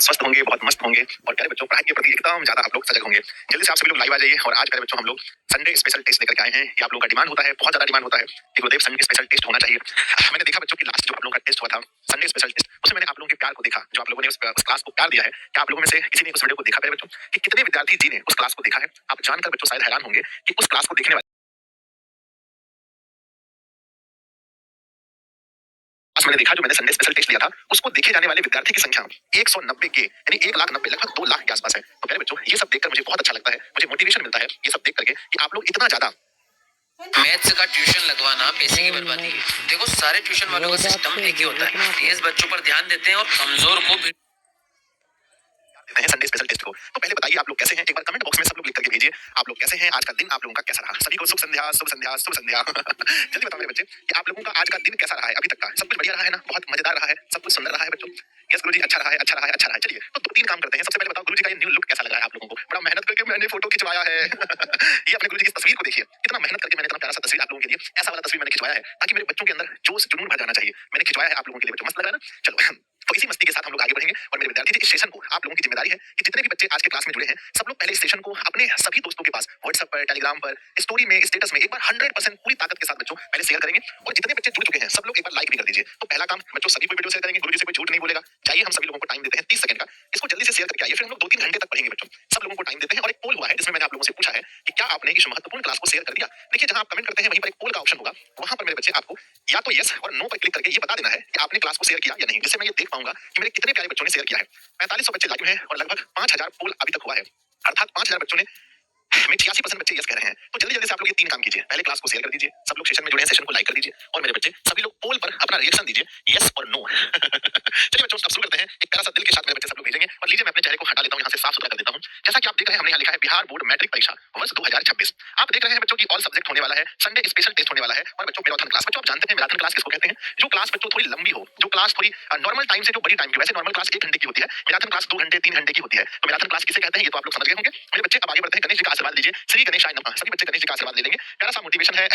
स्वस्थ होंगे, बहुत मस्त होंगे और प्यारे बच्चों पढ़ाई के प्रति एकदम ज़्यादा आप लोग सजग होंगे। जल्दी से आप सभी लोग लाइव आ जाइए और आज प्यारे बच्चों हम लोग संडे स्पेशल टेस्ट लेकर के आए हैं। ये आप लोगों का डिमांड होता है, बहुत ज़्यादा डिमांड होता है कि गुरुदेव संडे स्पेशल टेस्ट होना चाहिए। मैंने देखा बच्चों की लास्ट जो आप लोगों का टेस्ट हुआ था संडे स्पेशल टेस्ट, उसमें मैंने आप लोगों के प्यार को देखा, जो आप लोगों ने उस क्लास को प्यार दिया है। क्या आप लोगों में से किसी ने उस वीडियो को देखा प्यारे बच्चों कि कितने विद्यार्थी जी ने उस क्लास को देखा है? आप जानकर बच्चों शायद हैरान होंगे कि उस क्लास को देखने वाले आज मैंने देखा जो मैंने संडे स्पेशल टेस्ट लिया था उसको देखे जाने वाले विद्यार्थी की संख्या 190 के यानी 1,90,000 लगभग 2 लाख के आसपास है। तो प्यारे बच्चों ये सब देखकर मुझे बहुत अच्छा लगता है, मुझे मोटिवेशन मिलता है ये सब देख करके कि आप लोग इतना ज्यादा मैथ्स का ट्यूशन लगवाना पैसे की बर्बादी है। देखो सारे ट्यूशन वालों का सिस्टम एक ही होता है, तेज बच्चों पर ध्यान देते हैं और कमजोर को भी देते हैं संडे स्पेशल टेस्ट को। तो पहले बताइए आप लोग कैसे हैं? एक बार कमेंट बॉक्स में सब लोग लिख करके भेजिए आप लोग कैसे हैं, आज का दिन आप लोगों का कैसा रहा। सभी को शुभ संध्या शुभ संध्या शुभ संध्या। जल्दी बताओ मेरे बच्चे कि आप लोगों का आज का दिन कैसा रहा है? अभी तक का सब कुछ बढ़िया रहा है ना? बहुत मजेदार रहा है, सब कुछ सुंदर रहा है बच्चों? यस गुरुजी, अच्छा रहा है, अच्छा रहा है, अच्छा रहा है। चलिए तो 2-3 काम करते हैं। सबसे पहले बताओ गुरुजी का ये न्यू लुक कैसा लगा है आप लोगों को? बड़ा मेहनत करके मैंने फोटो खिंचवाया है। ये अपने गुरुजी की तस्वीर को देखिए, कितना मेहनत करके मैंने इतना प्यारा सा तस्वीर आप लोगों के लिए ऐसा वाला तस्वीर मैंने खिंचवाया है ताकि मेरे बच्चों के अंदर जोश जुनून भर जाना चाहिए। मैंने खिंचवाया है आप लोगों के लिए बच्चों, मस्त लगा ना? चलो तो इसी मस्ती के साथ हम लोग आगे बढ़ेंगे और मेरे विद्यार्थी जी इस सेशन को आप लोगों की जिम्मेदारी है कि जितने भी बच्चे आज के क्लास में जुड़े हैं सब लोग पहले इस सेशन को अपने सभी दोस्तों के पास व्हाट्सएप पर, टेलीग्राम पर, स्टोरी में, स्टेटस में एक बार 100% पूरी ताकत के साथ बच्चों पहले शेयर करेंगे और जितने बच्चे जुड़ चुके हैं सब लोग एक बार लाइक भी कर दीजिए। तो पहला काम बच्चों सभी को वीडियो शेयर करेंगे, गुरुजी से कोई झूठ नहीं बोलेगा। चाहिए हम सभी लोगों को टाइम देते हैं 30 सेकंड का, इसको जल्दी से शेयर करके आइए, फिर हम लोग 2-3 घंटे तक पढ़ेंगे बच्चों। सब लोगों को टाइम देते हैं और एक पोल हुआ है जिसमें मैंने आप लोगों से पूछा है कि क्या आपने इस महत्वपूर्ण क्लास को शेयर कर दिया। देखिए जहां आप कमेंट करते हैं वहीं पर एक पोल का ऑप्शन होगा, वहां पर मेरे बच्चे आपको या तो यस और नो पर क्लिक करके ये बता देना है कि आपने क्लास को शेयर किया या नहीं, जिससे मैं ये देख पाऊंगा कि मेरे कितने प्यारे बच्चों ने शेयर किया है। 4500 बच्चे लाइव हैं और लगभग 5000 पोल अभी तक हुआ है, अर्थात 5000 बच्चों ने में 86% बच्चे यस कह रहे हैं। तो जल्दी जल्दी से आप लोग ये 3 काम कीजिए, पहले क्लास को शेयर कर दीजिए, सब लोग सेशन में जुड़े हैं सेशन को लाइक कर दीजिए और मेरे बच्चे सभी लोग पोल पर अपना रिएक्शन दीजिए यस और नो। चलिए बच्चों अब शुरू करते हैं। एक प्यारा सा दिल के साथ मेरे बच्चे सब लोग भेजेंगे और लीजिए मैं अपने चेहरे को हटा लेता हूं, यहां से साफ सुथरा कर देता हूं। जैसा कि आप देख रहे हैं हमने यहां लिखा है बिहार बोर्ड मैट्रिक परीक्षा वर्ष 2026। आप देख रहे हैं बच्चों की ऑल सब्जेक्ट होने वाला है, संडे स्पेशल टेस्ट होने वाला है और बच्चों मैराथन क्लास। बच्चों आप जानते हैं मैराथन क्लास किसको कहते हैं? जो क्लास बच्चों थोड़ी लंबी हो, जो क्लास थोड़ी नॉर्मल टाइम से जो बड़ी टाइम की, वैसे नॉर्मल क्लास 1 घंटे की होती है, मैराथन क्लास 2 घंटे 3 घंटे की होती है। तो मैराथन क्लास किसे कहते हैं ये तो आप लोग समझ गए होंगे। मेरे बच्चे अब आगे बढ़ते हैं, गणेश जी का आशीर्वाद लीजिए। श्री गणेशाय नमः। सभी बच्चे गणेश जी का आशीर्वाद ले लेंगे। प्यारा सा मोटिवेशन है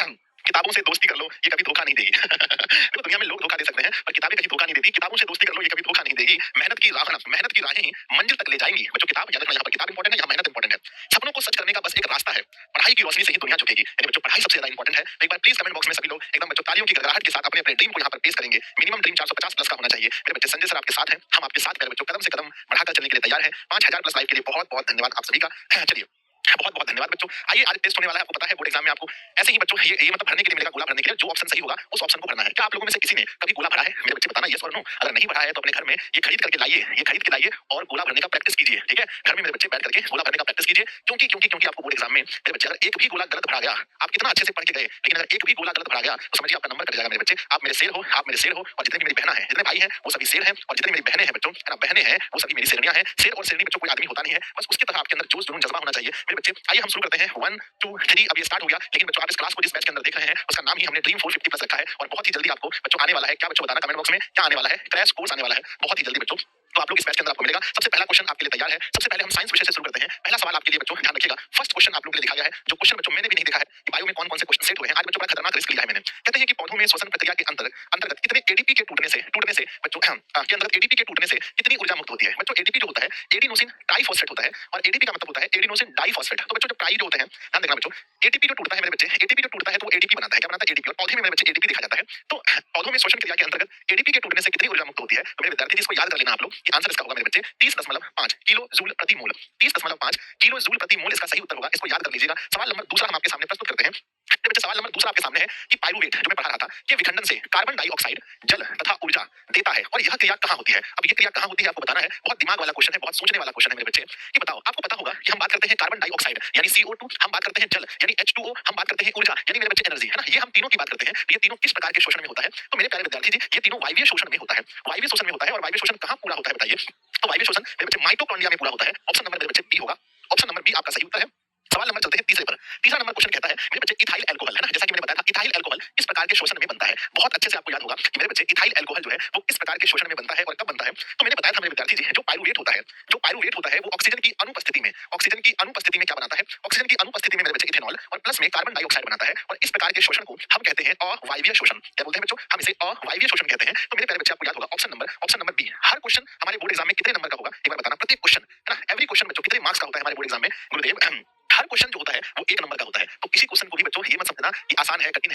किताबों से दोस्ती कर लो ये कभी धोखा नहीं देगी। देखो दुनिया में लोग धोखा दे सकते हैं पर किताबें कभी धोखा नहीं देती। किताबों से दोस्ती कर लो ये कभी धोखा नहीं देगी। मेहनत की राहें ही मंजिल तक ले जाएंगी। बच्चों किताब याद रखना, यहाँ पर किताब इंपॉर्टेंट है, यहाँ मेहनत इंपॉर्टेंट है। सपनों को सच करने का बस एक रास्ता है, पढ़ाई की रोशनी से ही दुनिया झुकेगी। यानी बच्चों पढ़ाई सबसे ज्यादा इंपॉर्टेंट है। तो एक बार प्लीज कमेंट बॉक्स में सभी लोग एकदम बच्चों तालियों की गड़गड़ाहट के साथ अपने अपने ड्रीम को यहाँ पर पेश करेंगे। मिनिमम ड्रीम 450 प्लस का होना चाहिए। मेरे बच्चे संजय सर आपके साथ हैं, हम आपके साथ मेरे बच्चों कदम से कदम बढ़ाकर चलने के लिए तैयार हैं। 5000 प्लस लाइक के लिए बहुत बहुत धन्यवाद आप सभी का। चलिए बहुत बहुत धन्यवाद बच्चों। आइए आज टेस्ट होने वाला है, आपको पता है बोर्ड एग्जाम में आपको ऐसे ही बच्चों ये मतलब भरने के लिए मिलेगा, गोला भरने के लिए जो ऑप्शन सही होगा उस ऑप्शन को भरना है। क्या आप लोगों में से किसी ने कभी गोला भरा है? मेरे बच्चे बताना यस और नो। अगर नहीं भरा है तो अपने घर में ये खरीद करके लाइए, ये खरीद के लाइए और गोला भरने का प्रैक्टिस कीजिए। ठीक है, घर में मेरे बच्चे बैठ करके गोला भरने का प्रैक्टिस कीजिए, क्योंकि क्योंकि क्योंकि आपको बोर्ड एग्जाम में मेरे बच्चे अगर एक भी गोला गलत भरा गया, आप कितना अच्छे से पढ़ के गए लेकिन अगर एक भी गोला गलत भरा गया तो समझिए आपका नंबर कट जाएगा। मेरे बच्चे आप मेरे शेर हो, आप मेरे शेर हो और जितने भी मेरी बहना है, जितने भाई हैं वो सभी शेर हैं और जितनी मेरी बहनें हैं बच्चों, है ना, बहनें हैं वो सभी मेरी शेरनियां हैं। शेर और शेरनी बच्चों कोई आदमी होता नहीं है, बस उसकी तरह आपके अंदर जोश जुनून जज्बा होना चाहिए। मेरे बच्चे आइए हम शुरू करते हैं। 1 2 3 अब ये स्टार्ट हो गया। लेकिन बच्चों आप इस क्लास को जिस बैच के अंदर देख रहे हैं उसका नाम ही हमने ड्रीम 450 प्लस रखा है और बहुत ही जल्दी आपको बच्चों आने वाला है। क्या बच्चों बताना कमेंट बॉक्स में क्या आने वाला है? क्रैश कोर्स आने वाला है बहुत ही जल्दी बच्चों। तो आप लोग इस बैच के अंदर आपको मिलेगा। सबसे पहला क्वेश्चन आपके लिए तैयार है। सबसे पहले हम साइंस विषय से शुरू करते हैं। पहला सवाल आपके लिए बच्चों ध्यान रखिएगा। फर्स्ट क्वेश्चन आप लोगों के लिए लिखा गया है, जो क्वेश्चन बच्चों मैंने भी नहीं देखा है कि बायो में कौन-कौन से क्वेश्चन सेट हुए हैं। आज बच्चों बड़ा खतरनाक रिस्क लिया है मैंने। कहते हैं कि पौधों में श्वसन प्रक्रिया के अंतर्गत कितने एडीपी के टूटने से बच्चों के अंदर एडीपी के टूटने से कितनी ऊर्जा मुक्त होती है? बच्चों एडीपी जो होता है एडिनोसिन ट्राइफॉस्फेट होता है और एडीपी का मतलब होता है एडिनोसिन डाइफॉस्फेट। तो बच्चों जो ट्राई जो होते हैं ध्यान देखना बच्चों, एटीपी जो टूटता है मेरे बच्चे, एटीपी जो टूटता है तो वो एडीपी बनाता है। क्या बनाता है? एडीपी। और पौधे में मेरे बच्चे एडीपी देखा जाता है। तो पौधों में श्वसन क्रिया के अंतर्गत एडीपी के टूटने से कितनी ऊर्जा मुक्त होती है? तो मेरे विद्यार्थी जी इसको याद कर लेना आप लोग कि आंसर इसका होगा मेरे बच्चे 30.5 किलो जूल प्रति मोल। 30.5 किलो जूल प्रति मोल इसका सही उत्तर होगा, इसको याद कर लीजिएगा। सवाल नंबर दूसरा हम आपके सामने प्रस्तुत करते हैं। मेरे बच्चे सवाल नंबर दूसरा आपके सामने है कि पाइरुवेट जो मैं पढ़ा रहा था कि विखंडन से कार्बन डाइऑक्साइड जल तथा ऊर्जा देता है और यह क्रिया कहाँ होती है? अब ये क्रिया कहाँ होती है आपको बताना है। बहुत दिमाग वाला क्वेश्चन है, बहुत सोचने वाला क्वेश्चन है मेरे बच्चे कि बताओ। आपको पता होगा कि हम बात करते हैं कार्बन डाइऑक्साइड यानी CO2, हम बात करते हैं जल यानी H2O, हम बात करते हैं ऊर्जा यानी मेरे बच्चे एनर्जी, है ना। ये हम तीनों की बात करते हैं। ये तीनों किस प्रकार के शोषण में होता है? तो मेरे प्यारे विद्यार्थी जी ये तीनों वायवीय शोषण में होता है। वायवीय शोषण में होता है और वायवीय शोषण कहाँ पूरा होता है बताइए? तो वायवीय शोषण मेरे बच्चे माइटोकॉन्ड्रिया में पूरा होता है। ऑप्शन नंबर मेरे बच्चे बी होगा। ऑप्शन नंबर बी आपका सही उत्तर है। सवाल नंबर चलते हैं तीसरे पर। तीसरा नंबर क्वेश्चन कहता है मेरे बच्चे इथाइल अल्कोहल, है ना, जैसा कि मैंने बताया था इथाइल अल्कोहल किस प्रकार के शोषण में बनता है? बहुत अच्छे से आपको याद होगा कि मेरे बच्चे इथाइल अल्कोहल जो है वो किस प्रकार के शोषण में बनता है और कब बनता है। तो मैंने बताया था मेरे विद्यार्थी जी जो पाइरुवेट होता है, जो पाइरुवेट होता है वो ऑक्सीजन की अनुपस्थिति में क्या बनाता है? ऑक्सीजन की अनुपस्थिति में मेरे बच्चे इथेनॉल और प्लस में कार्बन डाइऑक्साइड बनाता है और इस प्रकार के शोषण को हम कहते हैं अवायवीय शोषण। क्या बोलते हैं बच्चों? हम इसे अवायवीय शोषण कहते हैं। तो मेरे प्यारे बच्चे आपको याद होगा ऑप्शन नंबर बी। हर क्वेश्चन हमारे बोर्ड एग्जाम में कितने नंबर का होगा एक बार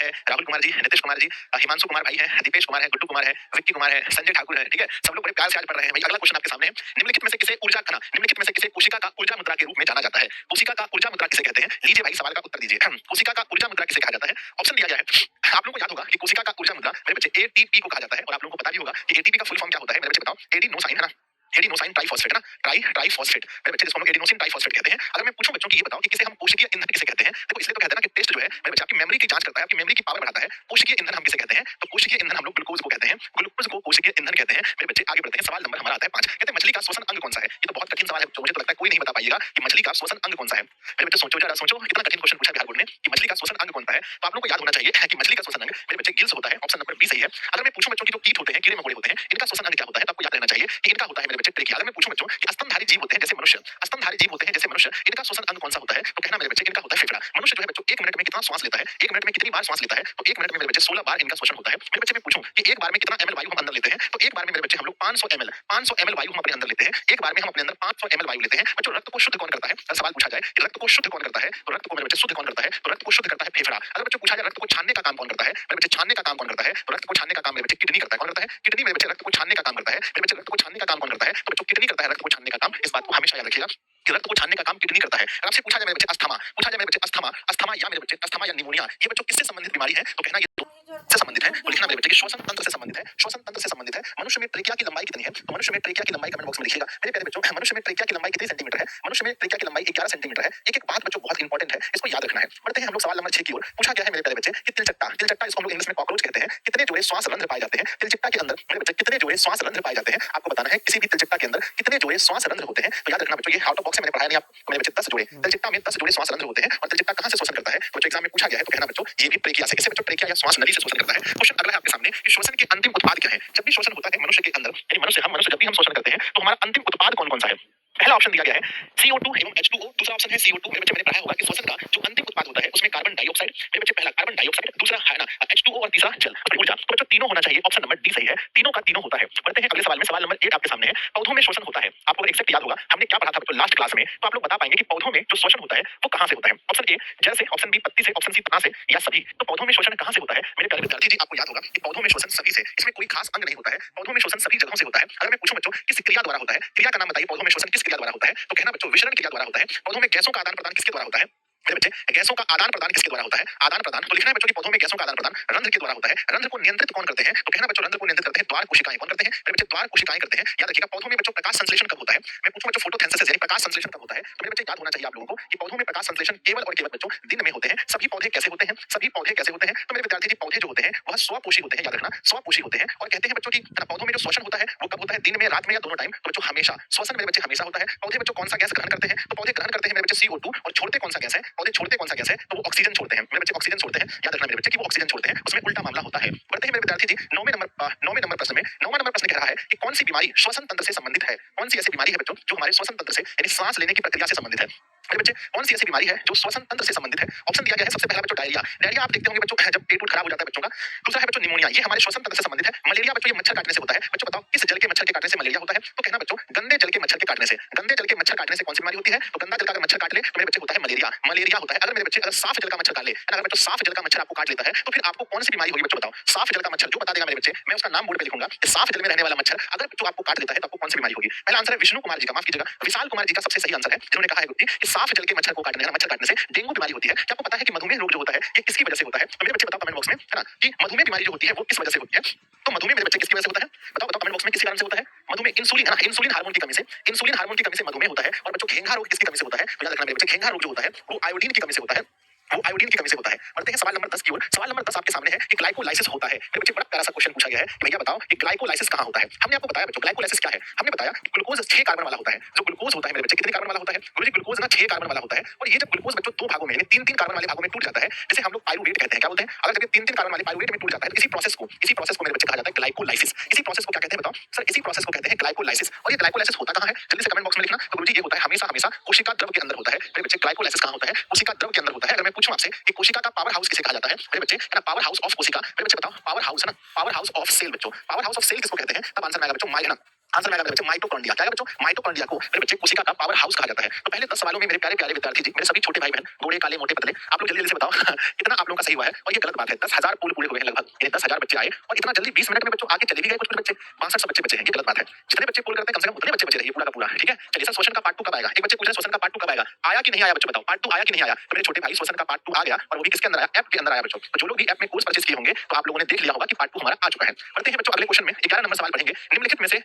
है, राहुल कुमार जी, नीतीश कुमार जी, हिमांशु कुमार भाई है, दीपेश कुमार है, गुड्डू कुमार है, विक्की कुमार है, संजय ठाकुर है, ठीक है, सब लोग बड़े प्यार से आज पढ़ रहे हैं। भाई अगला क्वेश्चन आपके सामने है, निम्नलिखित में से किसे ऊर्जा खना, निम्नलिखित में से किसे कोशिका का ऊर्जा मुद्रा के रूप में जाना जाता है? कोशिका का ऊर्जा मुद्रा किसे कहते हैं? लीजिए भाई सवाल का उत्तर दीजिए। कोशिका का ऊर्जा मुद्रा किसे कहा जाता है? ऑप्शन दिया गया है, आप लोगों को याद होगा कि कोशिका का ऊर्जा मुद्रा मेरे बच्चे एटीपी को कहा जाता है, और आप लोगों को पता भी होगा कि एटीपी का फुल फॉर्म क्या होता है। मेरे बच्चे बताओ, एडिनोसाइन है ना, एडिनोसाइन ट्राइफॉस्फेट है ना, ट्राइफॉस्फेट मेरे बच्चे, जिसको हम एडिनोसिन ट्राइफॉस्फेट कहते हैं। अगर मैं पूछूं बच्चों की ये बताओ कि किसे हम कोशिकीय ईंधन किसे कहते हैं? देखो इसलिए तो कहते हैं ना कि टेस्ट जो है मेरे बच्चे आपकी मेमोरी की जांच करता है, आपकी मेमोरी की पावर बढ़ाता है। कोशिकीय ईंधन हम किसे कहते हैं? तो कोशिकीय ईंधन हम लोग ग्लूकोज को कहते हैं, ग्लूकोज को कोशिकीय ईंधन कहते हैं। मेरे बच्चे आगे बढ़ते हैं, सवाल नंबर हमारा आता है 5। कहते हैं मछली का श्वसन अंग कौन सा है? ये तो बहुत कठिन सवाल है बच्चों, मुझे तो लगता है कोई नहीं बता पाएगा कि मछली का श्वसन अंग कौन सा है। मेरे बच्चे सोचो जरा, सोचो कितना कठिन क्वेश्चन पूछा बिहार बोर्ड ने कि मछली का श्वसन अंग कौन सा है। तो आप लोगों को याद होना चाहिए कि मछली का श्वसन अंग मेरे बच्चे गिल्स होता है, ऑप्शन नंबर बी सही है। अगर मैं पूछूं बच्चों की जो कीट होते हैं, कीड़े मकोड़े होते हैं, इनका श्वसन अंग क्या होता है? तो आपको याद रहना चाहिए कि इनका होता है मेरे बच्चे ट्रेकिया। अगर मैं पूछूं बच्चों कि स्तनधारी जीव होते हैं जैसे मनुष्य, स्तनधारी जीव होते हैं जैसे मनुष्य, इनका श्वसन अंग कौन सा होता है? तो कहना मेरे बच्चे इनका होता है फेफड़ा। मनुष्य जो है बच्चों 1 मिनट में कितना श्वास लेता है? 1 मिनट में कितनी बार श्वास लेता है? तो 1 मिनट में मेरे बच्चे 16 बार इनका श्वसन होता है। मेरे बच्चे मैं पूछूं कि एक बार में कितना ml वायु हम अंदर लेते हैं? तो एक बार में मेरे बच्चे हम लोग 500 ml वायु हम अपने अंदर लेते हैं। एक बार में हम अपने अंदर 500 ml वायु लेते हैं। बच्चों रक्त को शुद्ध कौन करता है? अगर सवाल पूछा जाए कि रक्त को शुद्ध कौन करता है, तो रक्त को मेरे बच्चे शुद्ध कौन करता है? तो रक्त को शुद्ध करता है फेफड़ा। अगर बच्चों पूछा जाए रक्त को छानने का काम कौन करता है? मेरे बच्चे छानने का काम कौन करता है? तो रक्त को छानने का काम मेरे बच्चे किडनी करता है। कौन करता है? किडनी मेरे बच्चे रक्त को छानने का काम करता है। मेरे बच्चे रक्त को छानने का काम कौन करता है? तो बच्चों किडनी करता है रक्त को छानने का काम। इस बात को हमेशा याद रखिएगा कि रक्त को छानने का काम किडनी करता है। अगर आपसे पूछा जाए मेरे बच्चे अस्थमा, पूछा जाए मेरे बच्चे अस्थमा, अस्थमा या मेरे बच्चे अस्थमा या निमोनिया, ये बच्चों किससे संबंधित बीमारी है? तो कहना ये दो से संबंधित है। तो लिखना मेरे बच्चे कि श्वसन तंत्र से संबंधित है, श्वसन तंत्र से संबंधित है। मनुष्य में ट्रेकिया की लंबाई कितनी है? तो मनुष्य में ट्रेकिया की लंबाई कमेंट बॉक्स में लिखिएगा। मेरे प्यारे बच्चों, मनुष्य में ट्रेकिया की लंबाई कितनी सेंटीमीटर है? मनुष्य में ट्रेकिया की लंबाई 11 सेंटीमीटर है। एक-एक बात बच्चों बहुत इंपॉर्टेंट है, इसको याद रखना है। बढ़ते हैं हम लोग सवाल नंबर 6 की ओर। पूछा गया है मेरे प्यारे बच्चे कि तिलचट्टा, तिलचट्टा इसको हम लोग इंग्लिश में कॉकरोच कहते हैं, कितने जोड़े श्वास रंध्र पाए जाते हैं? तिलचट्टा के अंदर मेरे बच्चे कितने जोड़े श्वास रंध्र पाए जाते हैं? आपको बताना है किसी भी तिलचट्टा के अंदर कितने जोड़े श्वास रंध्र होते हैं। तो याद रखना बच्चों, ये आउट ऑफ बॉक्स में मैंने पढ़ाया नहीं, आप मेरे बच्चे 10 जोड़े, तिलचट्टा में 10 जोड़े श्वास रंध्र होते हैं। और तिलचट्टा कहां से शोषण करता है? तो बच्चों एग्जाम में पूछा गया है, तो कहना बच्चों ये भी ट्रेकिया से, इसे बच्चों ट्रेकिया या श्वास नली से शोषण करता है। क्वेश्चन अगला है आपके सामने कि श्वसन के अंतिम उत्पाद क्या है? जब भी श्वसन होता है मनुष्य के अंदर, यानी मनुष्य जब भी हम शोषण करते हैं तो हमारा अंतिम उत्पाद कौन-कौन सा है? पहला ऑप्शन दिया गया है CO2 एवं H2O, दूसरा ऑप्शन है CO2। मेरे बच्चे मैंने पढ़ाया होगा कि श्वसन का जो अंतिम उत्पाद होता है उसमें कार्बन डाइऑक्साइड, मेरे बच्चे पहला कार्बन डाइऑक्साइड, दूसरा है ना H2O और तीसरा जल ऊर्जा। तो बच्चों तीनों होना चाहिए, ऑप्शन नंबर डी सही है, तीनों का तीनों होता है। बढ़ते हैं अगले सवाल में, सवाल नंबर 8 आपके सामने है। पौधों में श्वसन होता है, आपको एग्जैक्ट याद होगा हमने क्या पढ़ा था बच्चों लास्ट क्लास में, तो आप लोग बता पाएंगे कि पौधों में जो श्वसन होता है वो कहां से होता है? ऑप्शन ए जड़ से, ऑप्शन बी पत्ती से, ऑप्शन सी तना से, या सभी। तो पौधों में श्वसन कहां से होता है? मेरे प्यारे विद्यार्थी जी, आपको याद होगा कि पौधों में श्वसन सभी से, इसमें कोई खास अंग नहीं होता है, पौधों में श्वसन सभी जगहों से होता है। अगर मैं पूछूं बच्चों किस क्रिया द्वारा होता है, क्रिया का नाम बताइए, पौधों में श्वसन किस क्रिया द्वारा होता है? तो कहना बच्चों विशरण क्रिया द्वारा होता है। पौधों में गैसों का आदान प्रदान किसके द्वारा होता है? मेरे बच्चे गैसों का आदान प्रदान किसके द्वारा होता है? आदान प्रदान। तो लिखना है बच्चों कि पौधों में गैसों का आदान प्रदान रंध्र के द्वारा होता है। रंध्र को नियंत्रित कौन करते हैं? तो कहना बच्चों रंध्र को नियंत्रित करते हैं द्वार कोशिकाएं। कौन करते हैं? मेरे बच्चे द्वार कोशिकाएं करते हैं। याद रखिएगा पौधों में बच्चों प्रकाश संश्लेषण कब होता है? मैं पूछूं बच्चों फोटोसिंथेसिस यानी प्रकाश संश्लेषण कब होता है? तो मेरे बच्चे याद होना चाहिए आप लोगों को कि पौधों में प्रकाश संश्लेषण केवल और केवल बच्चों दिन में होते हैं। सभी पौधे कैसे होते हैं? सभी पौधे कैसे होते हैं? तो मेरे विद्यार्थी जी पौधे जो होते हैं वह स्वपोषी होते हैं। याद रखना स्वपोषी होते हैं। और कहते हैं बच्चों की पौधों में जो श्वसन होता है वो कब होता है? दिन में, रात में या दोनों टाइम? तो बच्चों हमेशा श्वसन मेरे बच्चे हमेशा होता है। पौधे बच्चों कौन सा गैस ग्रहण करते हैं? तो पौधे ग्रहण करते हैं मेरे बच्चे CO2 और छोड़ते कौन सा गैस है? पौधे छोड़ते कौन सा गैस है? तो वो ऑक्सीजन छोड़ते हैं। मेरे बच्चे ऑक्सीजन छोड़ते हैं। याद रखना मेरे बच्चे कि वो ऑक्सीजन छोड़ते हैं, उसमें उल्टा मामला होता है। बढ़ते हैं मेरे विद्यार्थी जी 9वें नंबर प्रश्न में। 9वां नंबर प्रश्न कह रहा है कि कौन सी बीमारी श्वसन तंत्र से संबंधित है? कौन सी ऐसी बीमारी है बच्चों जो हमारे श्वसन तंत्र से यानी सांस लेने की प्रक्रिया से संबंधित है? मेरे बच्चे कौन सी ऐसी बीमारी है जो श्वसन तंत्र से संबंधित है? ऑप्शन दिया गया है सबसे पहला बच्चों डायरिया। डायरिया आप देखते होंगे बच्चों जब पेट खराब हो जाता है बच्चों का। दूसरा है बच्चों निमोनिया, ये हमारे श्वसन तंत्र से संबंधित है। मलेरिया बच्चों ये मच्छर काटने से होता है। बच्चों बताओ किस जल के मच्छर के काटने से मलेरिया होता है? तो कहना बच्चों गंदे जल के मच्छर के काटने से। गंदे जल के मच्छर काटने से कौन सी बीमारी होती है? तो गंदा जल का अगर मच्छर काट ले तो मेरे बच्चे होता है मलेरिया, मलेरिया होता है। अगर मेरे बच्चे अगर साफ जल का मच्छर काट ले, अगर बच्चों साफ जल का मच्छर आपको काट लेता है तो फिर आपको कौन सी बीमारी होगी बच्चों बताओ? साफ जल का मच्छर जो बता देगा मेरे बच्चे, मैं उसका नाम बोर्ड पे लिखूंगा कि साफ जल में रहने वाला मच्छर अगर बच्चों आपको काट लेता है तो आपको कौन सी बीमारी होगी? पहला आंसर है विष्णु कुमार जी का, माफ कीजिएगा विशाल कुमार जी का सबसे सही आंसर है, जिन्होंने कहा है कि साफ जल के मच्छर को काटने से डेंगू बीमारी होती है। क्या आपको पता है कि मधुमेह रोग जो होता है ये किसकी वजह से होता है? तो मेरे बच्चे बताओ कमेंट बॉक्स में, है ना, कि मधुमेह बीमारी जो होती है वो किस वजह से होती है? तो मधुमेह मेरे बच्चे किसकी वजह से होता है? बताओ बताओ कमेंट बॉक्स में किसके कारण से होता है? मधुमेह इंसुलिन, है ना, इंसुलिन हार्मोन की कमी से, इंसुलिन हार्मोन की कमी से मधुमेह होता है। और बच्चों घेंघा रोग किसकी कमी से होता है? तो याद रखना मेरे बच्चे घेंघा रोग जो होता है वो आयोडीन की कमी से होता है, वो आयोडीन की कमी से होता है। बढ़ते हैं सवाल नंबर 10 की ओर। सवाल नंबर 10 आपके सामने है कि ग्लाइकोलाइसिस होता है। मेरे बच्चे बड़ा प्यारा सा क्वेश्चन पूछा गया है कि भैया बताओ कि ग्लाइकोलाइसिस कहां होता है? हमने आपको बताया बच्चों ग्लाइकोलाइसिस क्या है? हमने बताया ग्लूकोज 6 कार्बन वाला होता है। जो ग्लूकोज होता है मेरे बच्चे कितने कार्बन वाला होता है? गुरुजी ग्लूकोज ना 6 कार्बन वाला होता है। और ये जब ग्लूकोज बच्चों दो भागों में 3-3 कार्बन वाले भागों में टूट जाता है, जिसे हम लोग पाइरूवेट कहते हैं। क्या बोलते हैं? अगर जब ये 3-3 कार्बन वाले पाइरूवेट में टूट जाता है तो इसी प्रोसेस को मेरे बच्चे कहा जाता है ग्लाइकोलाइसिस। इसी प्रोसेस को क्या कहते हैं बताओ? सर इसी प्रोसेस को कहते हैं ग्लाइकोलाइसिस। और ये ग्लाइकोलाइसिस होता कहां है? जल्दी से कमेंट बॉक्स में लिखना। तो गुरुजी ये होता है हमेशा कोशिका द्रव के अंदर होता है। मेरे बच्चे ग्लाइकोलाइसिस कहां होता है? कोशिका द्रव के अंदर होता है। अगर मैं पूछूं आपसे कि कोशिका का पावर हाउस किसे कहा जाता है? मेरे बच्चे है ना पावर हाउस ऑफ कोशिका। मेरे बच्चे बताओ पावर हाउस है ना, पावर हाउस ऑफ सेल बच्चों, पावर हाउस ऑफ सेल किसको कहते हैं? तब आंसर आएगा बच्चों है ना आंसर में आएगा मेरे बच्चे माइटोकॉन्ड्रिया। क्या है बच्चों? माइटोकॉन्ड्रिया को मेरे बच्चे कोशिका का पावर हाउस कहा जाता है। तो पहले 10 सवालों में मेरे प्यारे प्यारे विद्यार्थी जी, मेरे सभी छोटे भाई बहन, गोरे काले मोटे पतले, आप लोग जल्दी जल्दी से बताओ कितना आप लोगों का सही हुआ है और ये गलत बात है। 10,000 पूल पूरे हुए हैं लगभग, यानी 10,000 बच्चे आए और इतना जल्दी 20 मिनट में बच्चों आगे चले भी गए कुछ बच्चे। 65 बच्चे बचे हैं, ये गलत बात है। जितने बच्चे पूल करते हैं कम से कम उतने बच्चे बचे रहिए पूरा का पूरा, ठीक है? चलिए सर, श्वसन का पार्ट 2 कब आएगा? एक बच्चे पूछ रहे हैं श्वसन का पार्ट 2 कब आएगा? आया कि नहीं आया बच्चों, बताओ। पार्ट 2 आया कि नहीं आया? तो मेरे छोटे भाई, श्वसन का पार्ट 2 आ गया और वो भी किसके अंदर आया? ऐप के अंदर आया बच्चों। तो जो लोग भी ऐप में कोर्स परचेज किए होंगे तो आप लोगों ने देख लिया होगा कि पार्ट 2 हमारा आ चुका है। बढ़ते हैं बच्चों अगले क्वेश्चन में। 11 नंबर सवाल पढ़ेंगे। निम्नलिखित में से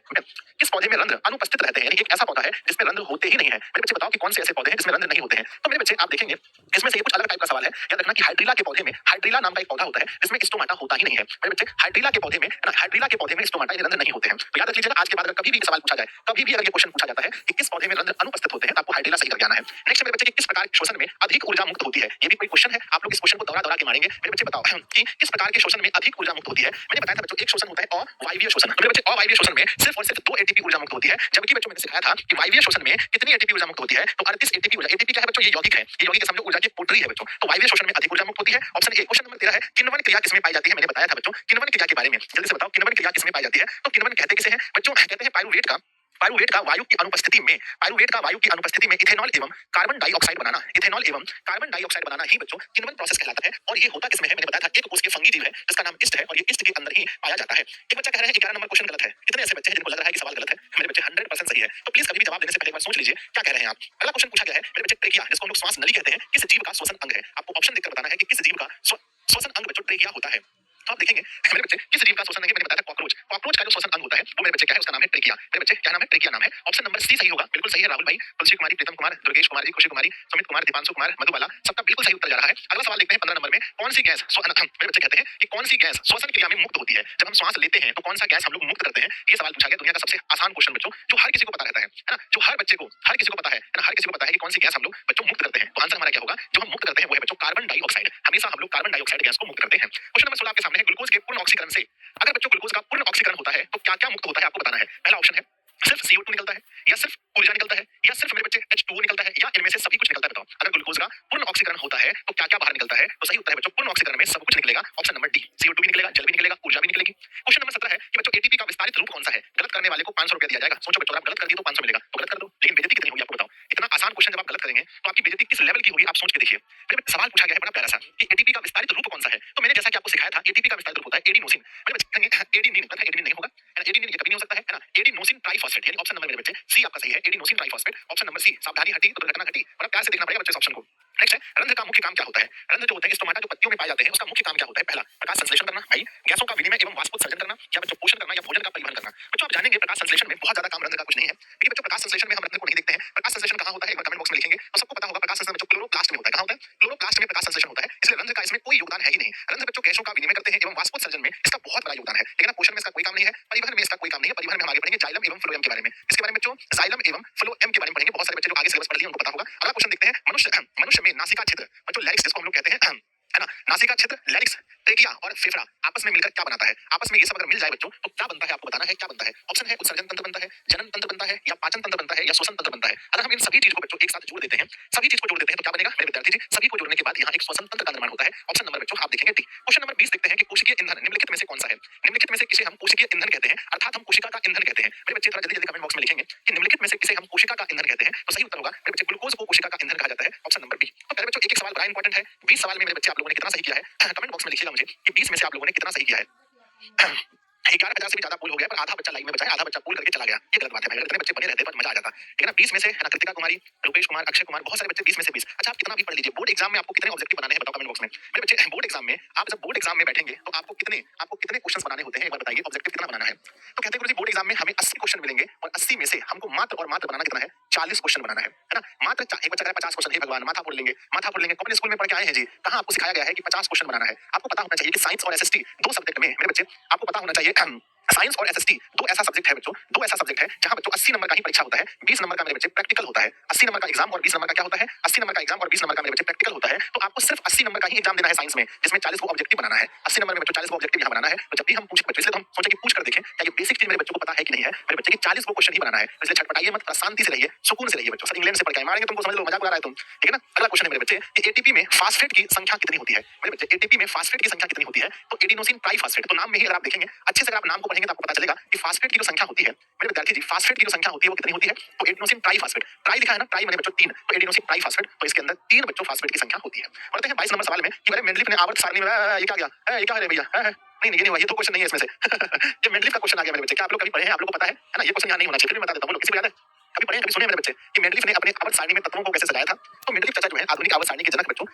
किस पौधे में रंध्र अनुपस्थित रहते हैं? यानी एक ऐसा पौधा है जिसमें रंध्र होते ही नहीं है। मेरे बच्चे बताओ कि कौन से ऐसे पौधे हैं जिसमें रंध्र नहीं होते हैं? तो मेरे बच्चे आप देखेंगे इसमें से ये कुछ अलग टाइप का सवाल है। याद रखना कि हाइड्रिला के पौधे में, हाइड्रिला नाम का एक पौधा होता है जिसमें स्टोमाटा होता ही नहीं है। मेरे बच्चे हाइड्रिला के पौधे में ना, हाइड्रिला के पौधे में स्टोमाटा यानी रंध्र नहीं होते हैं। तो याद रख लीजिएगा, आज के बाद अगर कभी भी सवाल पूछा जाए, कभी भी अगर ये क्वेश्चन पूछा जाता है कि किस पौधे में रंध्र अनुपस्थित होते हैं, तो आपको हाइड्रिला सही करके आना है। नेक्स्ट मेरे बच्चे कि किस प्रकार के श्वसन में अधिक ऊर्जा मुक्त होती है? ये भी कोई क्वेश्चन है, आप लोग इस क्वेश्चन को दौरा दौरा के मारेंगे। मेरे बच्चे बताओ कि किस प्रकार के श्वसन में अधिक ऊर्जा मुक्त होती है? मैंने बताया था बच्चों, एक श्वसन होता है अवायवीय श्वसन। मेरे बच्चे अवायवीय श्वसन में सिर्फ और सिर्फ 2 एटीपी ऊर्जा मुक्त होती है, जबकि बच्चों मैंने सिखाया था कि वायवीय श्वसन में कितनी एटीपी ऊर्जा मुक्त होती है? तो 38 एटीपी ऊर्जा। एटीपी क्या है बच्चों? ये यौगिक है, ये यौगिक समझो ऊर्जा की पोटरी है बच्चों। तो वायवीय श्वसन में अधिक ऊर्जा मुक्त होती है। Option A. क्वेश्चन नंबर 13 है, किण्वन क्रिया किसमें पाई जाती है? मैंने बताया था बच्चों किण्वन क्रिया के बारे में, जल्दी से बताओ किण्वन क्रिया किसमें पाई जाती है? तो किण्वन कहते किसे हैं बच्चों? कहते हैं पाइरुवेट का, पाइरुवेट का वायु की अनुपस्थिति में, पाइरुवेट का वायु की अनुपस्थिति में इथेनॉल एवं कार्बन डाइऑक्साइड बनाना, इथेनॉल एवं कार्बन डाइऑक्साइड बनाना ही बच्चों किण्वन प्रोसेस कहलाता है। और ये होता किसमें है? मैंने बताया था एक कोष के फंगी जीव है जिसका नाम ईस्ट है और ये ईस्ट के अंदर ही पाया जाता है। एक बच्चा कह रहा है 11 नंबर क्वेश्चन गलत है। कितने ऐसे बच्चे हैं जिनको लग रहा है कि सवाल गलत है? मेरे बच्चे 100% सही है। तो प्लीज कभी भी जवाब देने से पहले एक बार सोच लीजिए क्या कह रहे हैं आप। अगला क्वेश्चन पूछा गया है मेरे बच्चे ट्रेकिया, जिसको हम लोग श्वास नली कहते हैं, किस जीव का श्वसन अंग है? आपको ऑप्शन देकर बताना है कि किस जीव का श्वसन अंग बच्चों ट्रेकिया होता है। तो आप देखेंगे मेरे बच्चे किस जीव का श्वसन अंग है? मैंने बताया कॉकरोच, कॉकरोच का जो श्वसन अंग होता है वो मेरे बच्चे क्या है? उसका नाम है ट्रेकिया। मेरे बच्चे क्या नाम है? ट्रेकिया नाम है। ऑप्शन नंबर सी सही होगा, बिल्कुल सही है। राहुल भाई, तुलसी कुमारी, प्रीतम कुमार, दुर्गेश कुमार जी, खुशी कुमारी, सुमित कुमार, दीपांशु कुमार, मधुबाला, सबका बिल्कुल सही उत्तर जा रहा है। अगला सवाल देखते हैं 15 नंबर में, कौन सी गैस मेरे बच्चे कहते हैं कि कौन सी गैस श्वसन क्रिया में मुक्त होती है? जब हम श्वास लेते हैं तो कौन सा गैस हम लोग मुक्त करते हैं? ये सवाल पूछा गया, दुनिया का सबसे आसान क्वेश्चन बच्चों, जो हर किसी को पता रहता है ना, जो हर बच्चे को, हर किसी को पता है ना, हर किसी को पता है कि कौन सी गैस हम लोग बच्चों मुक्त करते हैं। तो आंसर हमारा क्या होगा? जो हम मुक्त करते हैं वो है बच्चों कार्बन डाइऑक्साइड। हमेशा हम लोग कार्बन डाइऑक्साइड गैस को मुक्त करते हैं। क्वेश्चन नंबर 16 आपके सामने है, ग्लूकोज के पूर्ण ऑक्सीकरण से, अगर बच्चों ग्लूकोज का पूर्ण ऑक्सीकरण होता है तो क्या क्या मुक्त होता है? आपको बताना है। पहला ऑप्शन है सिर्फ CO2 निकलता है, या सिर्फ ऊर्जा निकलता है, या सिर्फ मेरे बच्चे H2O निकलता है, या इनमें से सभी कुछ निकलता है? बताओ, अगर ग्लूकोज का पूर्ण ऑक्सीकरण होता है तो क्या क्या बाहर निकलता है? तो सही उत्तर है बच्चों पूर्ण ऑक्सीकरण में सब कुछ निकलेगा। ऑप्शन नंबर डी, CO2 भी निकलेगा, जल भी निकलेगा, ऊर्जा भी निकलेगी। क्वेश्चन नंबर 17 है कि बच्चों एटीपी का विस्तारित रूप कौन सा है? गलत करने वाले को 500 रुपया दिया जाएगा। सोचो बच्चों, आप गलत कर दिए तो 500 मिलेगा, तो गलत कर दो, लेकिन बेइज्जती कितनी होगी आपको बताओ। इतना आसान क्वेश्चन जब आप गलत करेंगे तो आपकी बेइज्जती किस लेवल की होगी आप सोच के देखिए। मेरे बच्चे सवाल पूछा गया है बड़ा प्यारा सा कि एटीपी का विस्तारित रूप कौन सा है? तो मैंने जैसा कि आपको सिखाया था एटीपी का विस्तारित रूप होता है एडिनोसिन। मेरे बच्चे कहेंगे एडिनिन, एडिनिन नहीं होगा, एडिनिन कभी नहीं हो सकता है ना। एडिनोसिन ट्राइफॉस्फेट, यानी ऑप्शन नंबर मेरे बच्चे सी आपका सही है, adenosine triphosphate. Option number C, सावधानी हटी तो दुर्घटना घटी। बड़ा प्यार से देखना पड़ेगा बच्चे इस ऑप्शन को। नेक्स्ट है, रंध्र का मुख्य काम क्या होता है? रंध्र जो होते हैं स्टोमाटा जो पत्तियों में पाए जाते हैं, उसका मुख्य काम क्या होता है? पहला, प्रकाश संश्लेषण करना भाई, गैसों का विनिमय एवं वाष्पोत्सर्जन करना, या बच्चों पोषण करना या भोजन का परिवहन करना। बच्चों आप जानेंगे प्रकाश संश्लेषण में बहुत ज्यादा काम रंध्र का कुछ नहीं है। देखिए बच्चों, प्रकाश संश्लेषण में हम रंध्र को नहीं देखते हैं। प्रकाश संश्लेषण कहां होता है? एक बार कमेंट बॉक्स में लिखेंगे तो सबको पता होगा। प्रकाश संश्लेषण बच्चों क्लोरोप्लास्ट में होता है। कहां होता है? क्लोरोप्लास्ट में प्रकाश संश्लेषण होता है, इसलिए रंध्र का इसमें कोई योगदान है ही नहीं। रंध्र बच्चों गैसों का विनिमय करते हैं एवं वाष्पोत्सर्जन में इसका बहुत बड़ा योगदान है, लेकिन पोषण में इसका कोई काम नहीं है, परिवहन में इसका कोई काम नहीं है। परिवहन में हम आगे पढ़ेंगे जाइलम एवं फ्लोएम के बारे में। इसके बारे में बच्चों जाइलम एवं फ्लोएम के बारे में पढ़ेंगे। बहुत सारे बच्चे जो आगे सिलेबस पढ़ लिए उनको पता होगा। अगला क्वेश्चन देखते हैं, मनुष्य में नासिका छिद्र बच्चों लैरिक्स जिसको हम लोग कहते हैं है ना, नासिका छिद्र, लैरिक्स, ट्रेकिया और फेफड़ा आपस में मिलकर क्या बनाता है? आपस में ये सब अगर मिल जाए बच्चों तो क्या बनता है? आपको बताना है क्या बनता है। ऑप्शन है उत्सर्जन तंत्र बनता है, जनन तंत्र बनता है, या पाचन तंत्र बनता है, या श्वसन तंत्र बनता है। अगर हम इन सभी चीज को बच्चों एक साथ जोड़ देते हैं, सभी चीज को जोड़ देते हैं तो क्या बनेगा मेरे विद्यार्थी जी? सभी को जोड़ने के बाद यहाँ एक श्वसन तंत्र का निर्माण होता है। ऑप्शन नंबर बच्चों आप देखेंगे डी। क्वेश्चन नंबर 20 देखते हैं कि कोशिकीय ईंधन निम्नलिखित में से कौन सा है? निम्नलिखित में से किसे हम कोशिकीय ईंधन कहते हैं, अर्थात हम कोशिका का ईंधन कहते हैं? मेरे बच्चे थोड़ा जल्दी जल्दी कमेंट बॉक्स में लिखेंगे कि निम्नलिखित में से किसे हम कोशिका का ईंधन कहते हैं। तो सही उत्तर होगा मेरे बच्चे ग्लूकोज को कोशिका का ईंधन कहा जाता है। Option number B. तो पहले बच्चों एक एक सवाल बड़ा इंपॉर्टेंट है। 20 सवाल में मेरे बच्चे आप लोगों ने कितना सही किया है? कमेंट बॉक्स में लिखिएगा मुझे कि 20 में से आप लोगों ने कितना सही किया है। 11,000 से भी ज्यादा पूल हो गया, पर आधा बच्चा लाइन में बचा है, आधा बच्चा पूल करके चला गया। ये गलत बात है भाई, अगर इतने बच्चे बने रहते पर मजा आ जाता। ठीक है ना। 20 में से है ना, कृतिका कुमारी, रूपेश कुमार, अक्षय कुमार, बहुत सारे बच्चे 20 में से 20। अच्छा आप कितना भी पढ़ लीजिए, बोर्ड एग्जाम में आपको कितने ऑब्जेक्टिव बनाने हैं बताओ कमेंट बॉक्स में। मेरे बच्चे बोर्ड एग्जाम में, आप जब बोर्ड एग्जाम में बैठेंगे तो आपको कितने क्वेश्चंस बनाने होते हैं एक बार बताइए, ऑब्जेक्टिव कितना बनाना है? तो कहते हैं गुरुजी बोर्ड एग्जाम में हमें 80 क्वेश्चन मिलेंगे और 80 में से हमको मात्र और मात्र बनाना कितना है? 40 क्वेश्चन बनाना है ना। मात्र एक बच्चा कह रहा है 50 क्वेश्चन, हे भगवान माथा फोड़ लेंगे, माथा फोड़ लेंगे। कौन स्कूल में पढ़ के आए हैं जी? कहां आपको सिखाया गया है कि 50 क्वेश्चन बनाना है? आपको पता होना चाहिए कि साइंस और एसएसटी दो सब्जेक्ट में मेरे बच्चे आपको पता होना चाहिए साइंस और एसएसटी दो ऐसा सब्जेक्ट है बच्चों, दो ऐसा सब्जेक्ट है जहां बच्चों 80 नंबर का ही परीक्षा होता है, 20 नंबर का मेरे बच्चे प्रैक्टिकल होता है। 80 नंबर का एग्जाम और 20 नंबर का क्या होता है? 80 नंबर का एग्जाम और 20 नंबर का मेरे बच्चे प्रैक्टिकल होता है। तो आपको सिर्फ 80 नंबर का ही एग्जाम देना है साइंस में, जिसमें 40 को ऑब्जेक्टिव बनाना है। 80 नंबर में बच्चों 40 को ऑब्जेक्टिव यहां बनाना है। तो जब भी हम पूछे बच्चों, इसलिए तो हम सोचे कि पूछ कर देखें क्या ये बेसिक चीज मेरे बच्चों को पता है कि नहीं है। मेरे बच्चे की 40 को क्वेश्चन ही बनाना है, इसलिए छटपटाइए मत, शांति से रहिए, सुकून से रहिए बच्चों। सर इंग्लैंड से पढ़ के मारेंगे तुमको, समझ लो मजाक उड़ा रहा है तुम, ठीक है ना। अगला क्वेश्चन है मेरे बच्चे कि एटीपी में फास्फेट की संख्या कितनी होती है? मेरे बच्चे एटीपी में फास्फेट की संख्या कितनी होती है? तो एडिनोसिन ट्राइफॉस्फेट, तो नाम में ही अगर आप देखेंगे अच्छे से, अगर आप नाम को पढ़ेंगे तो आपको पता चलेगा कि फास्फेट की जो संख्या होती है मेरे विद्यार्थी जी, फास्फेट की जो संख्या होती है वो कितनी होती है? तो एडिनोसिन ट्राइफास्फेट, ट्राई लिखा है ना, ट्राई माने बच्चों 3, तो एडिनोसिन ट्राइफास्फेट, तो इसके अंदर 3 बच्चों फास्फेट की संख्या होती है। बढ़ते हैं 22 नंबर सवाल में कि अरे मेंडलीफ ने आवर्त सारणी में ये क्या गया? ये क्या है भैया? नहीं नहीं ये नहीं हुआ, ये तो क्वेश्चन नहीं है इसमें से। ये मेंडलीफ का क्वेश्चन आ गया मेरे बच्चे। क्या आप लोग कभी पढ़े हैं? आप लोग को पता है ना? ये क्वेश्चन यहाँ नहीं होना चाहिए, फिर भी बता देता हूँ। किसी को याद है? कभी पढ़े हैं, कभी सुने हैं मेरे बच्चे कि मेंडलीफ ने अपने आवर्त सारणी में तत्वों को कैसे सजाया था? तो मेंडलीफ चाचा जो है आधुनिक आवर्त सारणी के जनक बच्चों।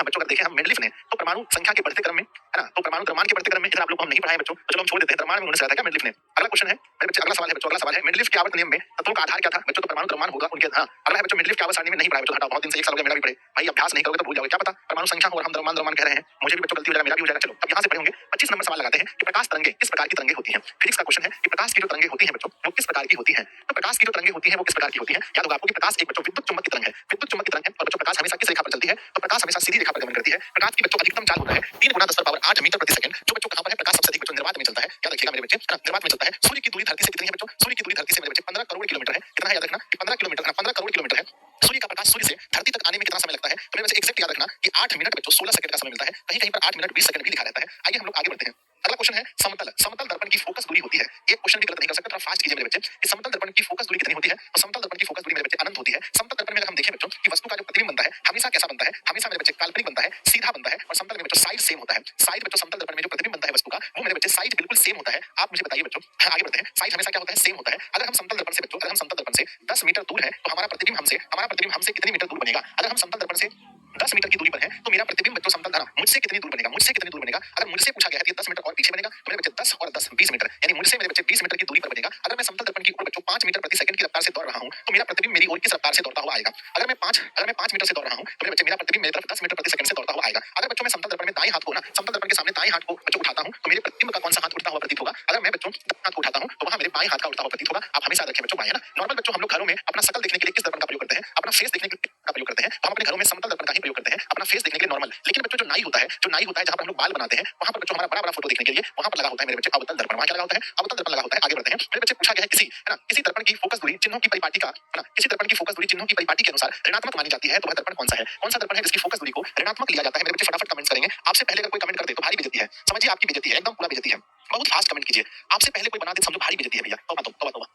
बच्चों अगर देखें हम मेंडलीफ ने तो परमाणु संख्या के बढ़ते क्रम में, है ना? तो परमाणु द्रव्यमान के बढ़ते क्रम में इधर आप लोग को हम नहीं पढ़ाए बच्चों, तो चलो हम छोड़ देते हैं। द्रव्यमान में उन्होंने सजाया था क्या मेंडलीफ ने? अगला क्वेश्चन है मेरे बच्चे, अगला सवाल है बच्चों, अगला सवाल है मेंडलीफ के आवर्त नियम में तत्वों का आधार क्या था? बच्चों तो परमाणु द्रव्यमान होगा उनके। हाँ, अगला है बच्चों मेंडलीफ के आवर्त सारणी में नहीं पढ़ाया बच्चों, हटाओ, बहुत दिन से एक साल हो गया मेरा भी पढ़े। भाई अभ्यास नहीं करोगे तो भूल जाओगे, क्या पता परमाणु संख्या हो और हम द्रव्यमान द्रव्यमान कह रहे हैं, मुझे भी बच्चों गलती हो जाएगा, मेरा भी हो जाएगा। चलो अब यहाँ से पढ़े होंगे। 25 नंबर सवाल लगाते हैं कि प्रकाश तरंगे किस प्रकार की तरंगे होती हैं? फिजिक्स का क्वेश्चन है कि प्रकाश की जो तरंगे होती हैं बच्चों वो किस प्रकार की होती हैं? तो प्रकाश की जो तरंगे होती हैं वो किस प्रकार की होती हैं? याद होगा आपको कि प्रकाश एक बच्चों विद्युत चुम्बक की तरंग है, विद्युत चुम्बक की तरंग है। और बच्चों प्रकाश हमेशा किस रेखा पर चलती है? तो प्रकाश हमेशा सीधी रेखा पर गमन करती है। प्रकाश की बच्चों अधिकतम चाल होता है 3 गुना 10 पावर 8 मीटर प्रति सेकंड। जो बच्चों कहां पर है? प्रकाश सबसे अधिक बच्चों निर्वात में चलता है। याद रखिएगा मेरे बच्चे, निर्वात में चलता है। सूर्य की दूरी धरती से कितनी है बच्चों? सूर्य की दूरी धरती से मेरे बच्चे 15 करोड़ किलोमीटर है। कितना है याद रखना कि 15 किलोमीटर, 15 करोड़ किलोमीटर है। सूर्य का प्रकाश सूर्य से धरती तक आने में कितना समय लगता है? तो मेरे बच्चे एग्जैक्ट याद रखना कि 8 मिनट बच्चों 16 सेकंड का समय मिलता है। कहीं कहीं पर 8 मिनट 20 सेकंड भी लिखा रहता है। आइए हम लोग आगे बढ़ते हैं। अगला क्वेश्चन है समतल, समतल दर्पण की फोकस दूरी होती है। एक क्वेश्चन भी गलत नहीं कर सकते, थोड़ा फास्ट कीजिए मेरे बच्चे। कि समतल दर्पण की फोकस दूरी कितनी होती है? तो समतल दर्पण की फोकस दूरी मेरे बच्चे अनंत होती है। समतल दर्पण में अगर हम देखें बच्चों कि वस्तु का जो प्रतिबिंब बनता है हमेशा कैसा बनता है? हमेशा मेरे बच्चे काल्पनिक बनता है, सीधा बनता है। और समतल में बच्चों साइड सेम होता है। साइड बच्चों समतल दर्पण में जो प्रतिबिंब बनता है वस्तु का वो मेरे बच्चे साइड बिल्कुल सेम होता है। आप मुझे बताइए बच्चों, आगे बढ़ते हैं। साइड हमेशा क्या होता है? सेम होता है। अगर हम समतल दर्पण से बच्चों, अगर हम समतल दर्पण से 10 मीटर दूर है तो हमारा प्रतिबिंब हमसे कितनी मीटर दूर बनेगा? अगर हम समतल दर्पण से 10 मीटर की दूरी पर है तो मेरा प्रतिबिंब बच्चों समतल धारा मुझसे कितनी दूर बनेगा? मुझसे कितनी दूर बनेगा? अगर मुझसे पूछा गया है कि 10 मीटर और पीछे बनेगा तो मेरे बच्चे 10 और 10 20 मीटर, यानी मुझसे मेरे बच्चे 20 मीटर की दूरी पर बनेगा। अगर मैं समतल दर्पण की ओर बच्चों 5 मीटर प्रति सेकंड की रफ्तार से दौड़ रहा हूं तो मेरा प्रतिबिंब मेरी ओर किस रफ्तार से दौड़ता हुआ आएगा? अगर मैं 5 मीटर से दौड़ रहा हूं तो मेरे बच्चे मेरा प्रतिबिंब मेरी तरफ 10 मीटर प्रति सेकंड से दौड़ता हुआ आएगा। अगर बच्चों मैं समतल दर्पण में दाएं हाथ को ना, समतल दर्पण के सामने दाएं हाथ को बच्चों उठाता हूं तो मेरे प्रतिबिंब का कौन सा हाथ उठता हुआ प्रतीत होगा? अगर मैं बच्चों दाएं हाथ को उठाता हूं तो वहां मेरे बाएं हाथ का उठता हुआ प्रतीत होगा। आप हमेशा रखें बच्चों बाएं, है ना? नॉर्मल बच्चों हम लोग घरों में अपना शकल देखने के लिए किस दर्पण का प्रयोग करते हैं? अपना फेस देखने के लिए का प्रयोग करते हैं। तो हम अपने घरों में समतल दर्पण का ही प्रयोग करते हैं अपना फेस देखने के लिए नॉर्मल। लेकिन बच्चों जो नाई होता है, जो नाई होता है जहां पर हम लोग बाल बनाते हैं वहां पर बच्चों हमारा बड़ा बड़ा फोटो देखने के लिए वहां पर लगा होता है मेरे बच्चे अवतल दर्पण। वहां क्या लगा होता है? अवतल दर्पण लगा होता है। आगे बढ़ते हैं। मेरे बच्चे पूछा गया है किसी, है ना, किसी दर्पण की फोकस दूरी चिन्हों की परिपाटी का, है ना, किसी दर्पण की फोकस दूरी चिन्हों की परिपाटी के अनुसार ऋणात्मक मानी जाती है तो वह दर्पण कौन सा है? कौन सा दर्पण है जिसकी फोकस दूरी को ऋणात्मक लिया जाता है? मेरे बच्चे फटाफट कमेंट्स करेंगे। आपसे पहले अगर कोई कमेंट कर दे तो भारी बेइज्जती है। समझिए आपकी बेइज्जती है, एकदम पूरा बेइज्जती है। बहुत फास्ट कमेंट कीजिए। आपसे पहले कोई बना दे समझो भारी बेइज्जती है भैया। तौबा तौबा तौबा।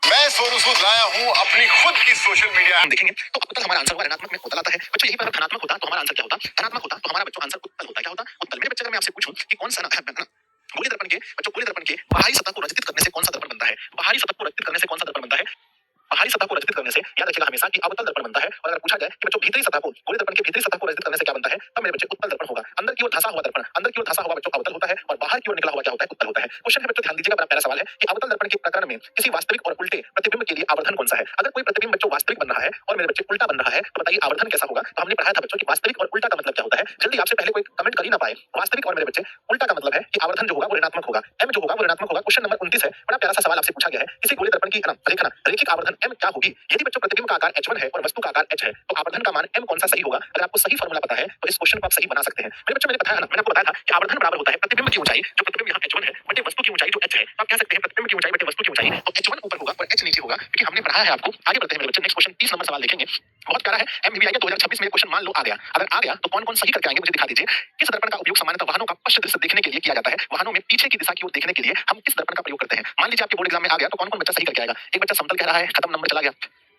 मैं सोनू सूद लाया हूँ अपनी खुद की सोशल मीडिया। हम देखेंगे तो अब तक हमारा आंसर हुआ ऋणात्मक में उत्तल आता है बच्चों। यही पर अगर धनात्मक होता तो हमारा आंसर क्या होता? धनात्मक होता तो हमारा बच्चों आंसर उत्तल होता। क्या होता? उत्तल। मेरे बच्चे अगर मैं आपसे पूछूं कि कौन सा गोली दर्पण के बच्चों, गोली दर्पण के बाहरी सतह को रचित करने से कौन सा दर्पण बनता है? बाहरी सतह को रचित करने से कौन सा दर्पण बनता है? बाहरी सतह को रचित करने से याद रखिएगा हमेशा कि अवतल दर्पण बनता है। और अगर पूछा जाए कि बच्चों भीतरी सतह को, गोली दर्पण के भीतरी सतह को रचित करने से क्या बनता है? तब मेरे बच्चे उत्तल दर्पण होगा। अंदर की ओर धंसा हुआ दर्पण, अंदर की ओर धंसा हुआ बच्चों अवतल होता है और बाहर की ओर निकला हुआ क्या होता है? उत्तल होता है। क्वेश्चन है बच्चों, ध्यान दीजिएगा, बड़ा प्यारा सवाल है कि अवतल दर्पण के प्रकरण में किसी वास्तविक और उल्टे प्रतिबिंब के लिए आवर्धन कौन सा है? अगर कोई प्रतिबिंब बच्चों वास्तविक बन रहा है और मेरे बच्चे उल्टा बन रहा है तो बताइए आवर्धन कैसा होगा? तो हमने पढ़ाया था बच्चों कि वास्तविक और उल्टा का मतलब क्या होता है। जल्दी आपसे पहले कोई कमेंट कर ही ना पाए। वास्तविक और मेरे बच्चे उल्टा का मतलब है कि आवर्धन जो होगा वो ऋणात्मक होगा। एम जो होगा वो ऋणात्मक होगा। क्वेश्चन नंबर 29 है, बड़ा प्यारा सा सवाल आपसे पूछा गया है। किसी गोली दर्पण की रेखना रैखिक आवर्धन m क्या होगी? यदि बच्चों प्रतिबिंब का आकार h1 है और वस्तु का आकार h है तो आवर्धन का मान m कौन सा सही होगा? अगर आपको सही फॉर्मूला पता है तो इस क्वेश्चन को आप सही बना सकते हैं। मेरे बच्चों मैंने बताया ना, मैंने आपको बताया था कि आवर्धन बराबर होता है प्रतिबिंब की ऊंचाई, जो प्रतिबिंब यहाँ h1 है बटे वस्तु की ऊंचाई जो h है। तो आप कह सकते हैं प्रतिबिंब की ऊंचाई बटे वस्तु की ऊंचाई, तो h1 ऊपर होगा और h नीचे होगा क्योंकि हमने पढ़ाया है आपको। आगे बढ़ते हैं मेरे बच्चे, नेक्स्ट क्वेश्चन 30 नंबर सवाल देखेंगे। बहुत प्यारा है, MBBI का 2026 में क्वेश्चन मान लो आ गया। अगर आ गया तो कौन कौन सही करके आएंगे मुझे दिखा दीजिए। किस दर्पण का उपयोग सामान्यतः वाहनों का पश्च दृश्य देखने के लिए किया जाता है? वाहनों में पीछे की दिशा की ओर देखने के लिए हम किस दर्पण का प्रयोग करते हैं? मान लीजिए आपके बोर्ड एग्जाम में आ गया तो कौन कौन बच्चा सही करके आएगा? एक बच्चा समतल कह रहा है, खत्म, नंबर चला गया।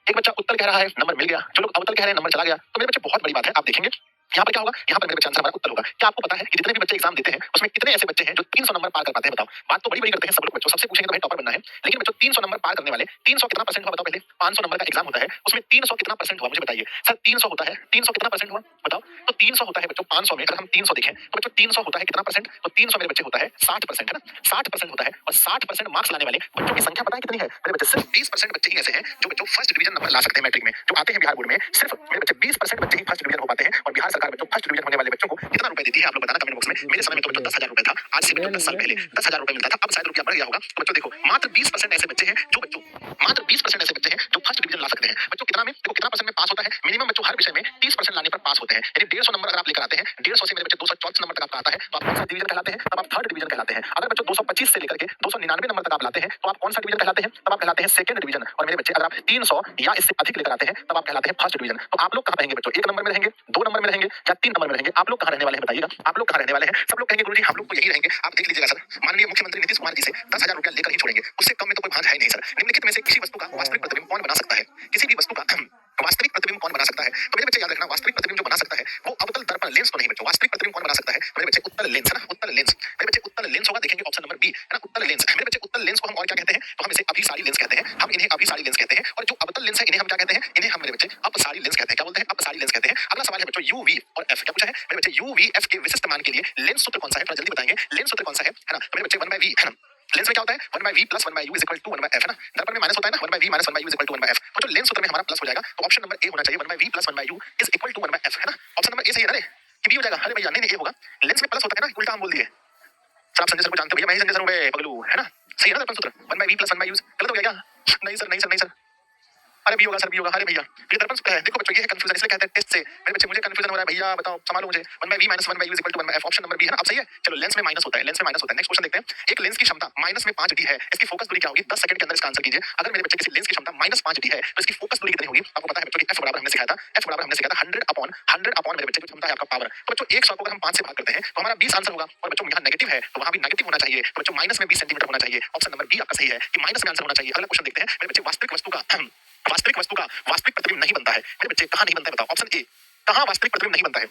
एक बच्चा उत्तल कह रहा है, नंबर मिल गया। जो लोग अवतल कह रहे हैं नंबर चला गया। तो मेरे बच्चे बहुत बड़ी बात है, आप देखेंगे यहाँ पर क्या होगा, यहाँ पर मेरे बच्चे आंसर हमारा उत्तर होगा। क्या आपको पता है कि जितने भी बच्चे एग्जाम देते हैं उसमें कितने ऐसे बच्चे हैं जो 300 नंबर पार कर पाते हैं? बताओ। बात तो बड़ी बड़ी करते हैं सब लोग बच्चों, सबसे पूछेंगे तो भाई टॉपर बनना है, लेकिन बच्चों 300 नंबर पार करने वाले 300 कितना परसेंट हुआ बताओ पहले? 500 नंबर का एग्जाम होता है उसमें 300 कितना परसेंट हुआ मुझे बताइए सर। 300 होता है, 300 कितना परसेंट हुआ बताओ? तो 300 होता है बच्चों 500 में, अगर हम 300 देखें तो बच्चों 300 होता है कितना परसेंट? तो 300 मेरे बच्चे होता है 60%, है ना? 60% होता है और 60% मार्क्स लाने वाले बच्चों की संख्या पता है कितनी है मेरे बच्चे? सिर्फ 20% बच्चे ही ऐसे हैं जो बच्चों फर्स्ट डिवीजन नंबर ला सकते हैं मैट्रिक में, जो आते हैं बिहार बोर्ड में। सिर्फ मेरे बच्चे 20% बच्चे ही फर्स्ट डिवीजन हो पाते हैं और बिहार सरकार बच्चों फर्स्ट डिवीजन होने वाले बच्चों को कितना रुपए देती है आप लोग बताना कमेंट बॉक्स में। मेरे समय में तो बच्चों 10,000 रुपए था, आज से बच्चों 10 साल पहले 10,000 रुपए मिलता था, अब शायद रुपया बढ़ गया होगा। तो बच्चों देखो मात्र 20% ऐसे बच्चे हैं जो बच्चों मात्र 20% ऐसे बच्चे हैं जो फर्स्ट डिवीजन ला सकते हैं। बच्चों कितना में देखो कितना परसेंट में पास होता है? मिनिमम बच्चों हर विषय में 30% लाने पर पास होते हैं, यानी 150 नंबर अगर आप लेकर आते हैं, 150 से मेरे बच्चे 234 नंबर तक आपका आता है तो आप कौन सा डिवीजन कहलाते हैं? तब आप थर्ड डिवीजन कहलाते हैं। अगर बच्चों 225 से लेकर के 299 नंबर तक आप लाते हैं तो आप कौन सा डिवीजन कहलाते हैं? तब आप कहलाते हैं सेकंड डिवीजन। और मेरे बच्चे अगर आप 300 या इससे अधिक लेकर आते हैं तब आप कहलाते हैं फर्स्ट डिवीजन। तो आप लोग कहाँ रहेंगे बच्चों? 1 नंबर में रहेंगे, 2 नंबर में रहेंगे या 3 नंबर में रहेंगे? आप लोग कहाँ रहने वाले हैं बताइएगा? आप लोग कहाँ रहने वाले हैं? सब लोग कहेंगे गुरुजी हम लोग तो यही रहेंगे। आप देख लीजिएगा सर, माननीय मुख्यमंत्री नीतीश कुमार जी से 10,000 रुपया लेकर ही छोड़ेंगे, उससे कम में तो कोई भांज है ही नहीं सर। निम्नलिखित में से किसी वस्तु का वास्तविक प्रतिबिंब कौन बना सकता है? किसी भी वस्तु का वास्तविक प्रतिबिंब कौन बना सकता है? तो मेरे बच्चे याद रखना, वास्तविक प्रतिबिंब जो बना सकता है वो अवतल दर्पण लेंस तो नहीं बच्चों। वास्तविक प्रतिबिंब कौन बना सकता है मेरे बच्चे? उत्तल लेंस है ना, उत्तल लेंस। मेरे बच्चे उत्तल लेंस होगा, देखेंगे ऑप्शन नंबर बी है ना, उत्तल लेंस। मेरे बच्चे उत्तल लेंस को हम और क्या कहते हैं? तो हम इसे अभिसारी लेंस कहते हैं, हम इन्हें अभिसारी लेंस कहते हैं। और जो अवतल लेंस है इन्हें हम क्या कहते हैं? इन्हें हम मेरे बच्चे अपसारी लेंस कहते हैं। क्या बोलते हैं? अपसारी लेंस कहते हैं। अगला सवाल है बच्चों यू वी और एफ। क्या पूछा है मेरे बच्चे? यू वी एफ के विशिष्ट मान के लिए लेंस सूत्र कौन सा है? थोड़ा जल्दी बताएंगे, लेंस सूत्र कौन सा है ना? तो मेरे बच्चे 1/v है ना। लेंस में क्या होता है? 1/v + 1/u = 1/f है ना। दर्पण में माइनस होता है ना, 1/v - 1/u = 1/f। तो जो लेंस सूत्र में हमारा प्लस हो जाएगा तो ऑप्शन नंबर ए होना चाहिए, 1/v + 1/u = 1/f है ना। ऑप्शन नंबर ए सही है ना रे? कि बी हो जाएगा? अरे भैया नहीं ए होगा। लेंस में प्लस होता है ना, उल्टा हम बोल दिए। सर आप संजय सर को जानते हो भैया, मैं ही संजय सर हूं बे पगलू है ना। सही है ना दर्पण सूत्र? 1/v + 1/u गलत हो गया क्या? नहीं सर, नहीं सर, नहीं सर। अरे भी होगा सर, भी होगा। अरे भैया ये दर्पण सूत्र है। देखो बच्चों ये है कंफ्यूजन, इसलिए कहते हैं टेस्ट से। मेरे बच्चे मुझे कंफ्यूजन हो रहा है भैया, बताओ संभालो मुझे। 1/v - 1/u = 1/f option number B है ना। अब सही है, चलो लेंस में माइनस होता है, लेंस में माइनस होता है। नेक्स्ट क्वेश्चन देखते हैं। एक लेंस की क्षमता -5d है, इसकी फोकस दूरी क्या होगी? 10 सेकंड के अंदर इसका आंसर कीजिए। अगर मेरे बच्चे किसी लेंस की क्षमता -5d है तो इसकी फोकस दूरी कितनी होगी? आपको पता है बच्चों कि f बराबर हमने सिखाया था, f बराबर हमने सिखाया था 100/100 मेरे बच्चे जो क्षमता है आपका पावर। तो बच्चों 100 को अगर हम 5 से भाग करते हैं तो हमारा 20 आंसर होगा। और बच्चों यहाँ नेगेटिव है तो वहां भी नेगेटिव होना चाहिए। तो बच्चों माइनस में 20 सेंटीमीटर होना चाहिए। ऑप्शन नंबर बी आपका सही है कि माइनस में आंसर होना चाहिए। अगला क्वेश्चन देखते हैं। मेरे बच्चे वास्तविक वस्तु का वास्तविक प्रतिबिंब नहीं बनता है। मेरे बच्चे कहाँ नहीं बनता है बताओ? ऑप्शन ए, कहाँ वास्तविक प्रतिबिंब नहीं बनता है?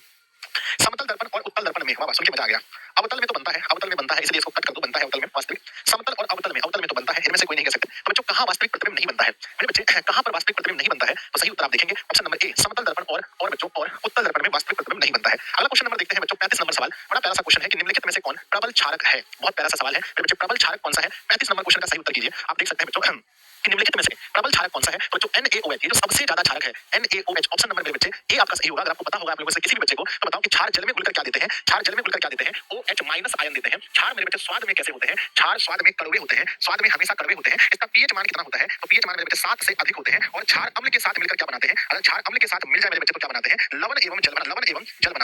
समतल दर्पण और उत्तल दर्पण में। वाह सुन के मजा आ गया। अवतल में तो बनता है, अवतल में बनता है, इसलिए इसको कट कर दो, बनता है अवतल में वास्तविक। समतल और अवतल में तो बनता है, इनमें से कोई नहीं कह सकते। तो बच्चों कहाँ वास्तविक प्रतिबिंब नहीं बनता है? मेरे बच्चे कहाँ पर वास्तविक प्रतिबिंब नहीं बनता है? तो सही उत्तर आप देखेंगे ऑप्शन नंबर ए, समतल दर्पण और बच्चों और उत्तल दर्पण में वास्तविक प्रतिबिंब नहीं बनता है। अगला क्वेश्चन नंबर देखते हैं बच्चों 35 नंबर सवाल। बड़ा प्यारा सा क्वेश्चन है कि निम्नलिखित में से कौन प्रबल क्षारक है? बहुत प्यारा सा सवाल है मेरे बच्चे, प्रबल क्षारक कौन सा है? 35 नंबर क्वेश्चन का सही उत्तर कीजिए। आप देख सकते हैं बच्चों कि निम्नलिखित में से प्रबल क्षारक कौन सा है? तो जो NaOH, ये जो सबसे ज्यादा क्षारक है NaOH। ऑप्शन नंबर मेरे बच्चे ए आपका सही होगा। अगर आपको पता होगा आप लोगों से किसी भी बच्चे को तो बताओ कि क्षार जल में घुलकर क्या देते हैं? क्षार जल में घुलकर क्या देते हैं? OH- आयन देते हैं। क्षार मेरे बच्चे स्वाद में कैसे होते हैं? क्षार स्वाद में कड़वे होते हैं, स्वाद में हमेशा कड़वे होते हैं। इसका pH मान कितना होता है? तो pH मान मेरे बच्चे 7 से अधिक होते हैं। और क्षार अम्ल के साथ मिलकर क्या बनाते हैं? अगर क्षार अम्ल के साथ मिल जाए मेरे बच्चे तो क्या बनाते हैं? लवण एवं जल बनाते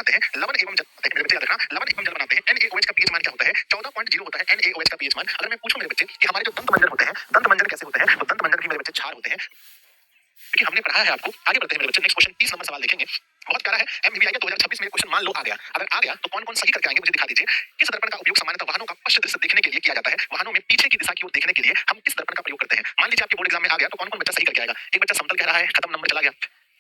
हैं। लवण एवं जल बनाते हैं मेरे बच्चे, याद रखना, लवण एवं जल बनाते हैं। NaOH का pH मान क्या होता है? 14.0 होता है NaOH का pH मान। अगर मैं पूछूं मेरे बच्चे कि हमारे जो दंत मंजन होते हैं, दंत मंजन कैसे होते हैं? तो दंत मंजन भी मेरे बच्चे क्षार होते हैं, क्योंकि हमने पढ़ा है आपको। आगे बढ़ते हैं मेरे बच्चे, नेक्स्ट क्वेश्चन 30 नंबर सवाल देखेंगे। बहुत प्यारा है, MBBI का 2026 में क्वेश्चन मान लो आ गया। अगर आ गया तो कौन-कौन सही करके आएंगे मुझे दिखा दीजिए। किस दर्पण का उपयोग सामान्यतः वाहनों का पश्च दृश्य देखने के लिए किया जाता है? वाहनों में पीछे की दिशा की ओर देखने के लिए हम किस दर्पण का प्रयोग करते हैं? मान लीजिए आपके बोर्ड एग्जाम में आ गया तो कौन-कौन बच्चा सही करके आएगा? एक बच्चा समतल कह रहा है, खत्म, नंबर चला गया।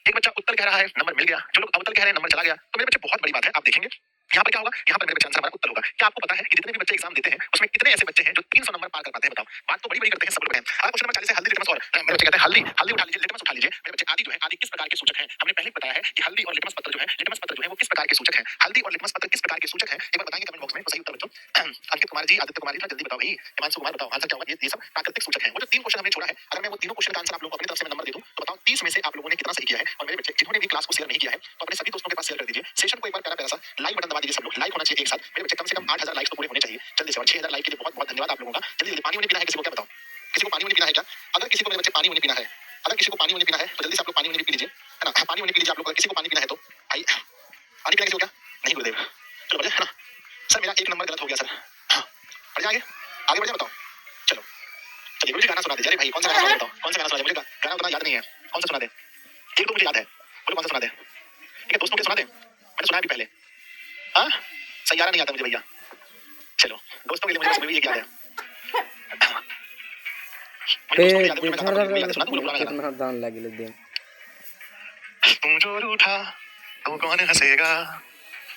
एक बच्चा उत्तल कह रहा है, नंबर मिल गया। जो लोग अवतल कह रहे हैं, नंबर चला गया। तो मेरे बच्चे बहुत बड़ी बात है, आप देखेंगे यहाँ पर क्या होगा? यहाँ पर मेरे बच्चे आंसर हमारा उत्तर होगा। क्या आपको पता है कि जितने भी बच्चे एग्जाम देते हैं उसमें कितने ऐसे बच्चे हैं जो 300 नंबर पार कर पाते हैं? बताओ, बात तो बड़ी-बड़ी करते हैं सब लोग हैं। अगला क्वेश्चन नंबर 40 है हल्दी, लिटमस और मेरे बच्चे कहते हैं हल्दी उठा लीजिए, लिटमस उठा लीजिए। मेरे बच्चे आदि जो है, आदि किस प्रकार के सूचक हैं? हमने पहले ही बताया है कि हल्दी और लिटमस पत्र जो है वो किस प्रकार के सूचक हैं? हल्दी और लिटमस पत्र किस प्रकार के सूचक हैं? एक बार बताएंगे कमेंट बॉक्स में। तो सही उत्तर बच्चों अंकित कुमार जी, आदित्य कुमार जी, जल्दी बताओ भाई। हिमांशु कुमार बताओ आंसर क्या होगा? ये सब प्राकृतिक सूचक हैं। वो जो 3 क्वेश्चन हमने छोड़ा है, अगर मैं वो तीनों क्वेश्चन का आंसर आप लोगों को अपनी तरफ से मैं नंबर दे दूं तो बताओ 30 में से आप लोगों ने कितना सही किया है? और मेरे बच्चे जिन्होंने भी क्लास को शेयर नहीं किया है तो अपने सभी दोस्तों के पास शेयर कर दीजिए। सेशन को एक बार प्यारा सा लाइक बटन दबा दीजिए। सब लोग लाइक होना चाहिए एक साथ। मेरे बच्चे कम से कम 8000 लाइक्स तो पूरे होने चाहिए जल्दी से। और 6000 लाइक के लिए बहुत-बहुत धन्यवाद आप लोगों का। जल्दी पानी वानी पीना है किसी को? क्या बताओ, किसी को पानी वानी पीना है क्या? अगर किसी को मेरे बच्चे पानी वानी पीना है, अगर किसी को पानी वानी पीना है तो जल्दी से आप लोग पानी वानी पी लीजिए, है ना। पानी वानी पी लीजिए आप लोग। किसी को पानी पीना है तो आइए। पानी पीना किसी को क्या? नहीं गुरुदेव, चलो बढ़िया है ना। सर मेरा 1 नंबर गलत हो गया सर। बढ़ जाएंगे, आगे बढ़ जाए, बताओ। चलो चलिए गुरुजी गाना सुना दीजिए। अरे भाई कौन सा गाना सुना? बताओ कौन सा गाना सुना दे? मुझे गाना उतना याद नहीं है, कौन सा सुना दे? एक तो मुझे याद है, बोलो कौन सा सुना दे? ठीक है दोस्तों के सुना दे, मैंने सुना भी पहले। हाँ सैयारा नहीं आता मुझे भैया। चलो दोस्तों के लिए मुझे भी एक याद है। कितना दान लगे दिन। तुम जो रूठा तो कौन हंसेगा,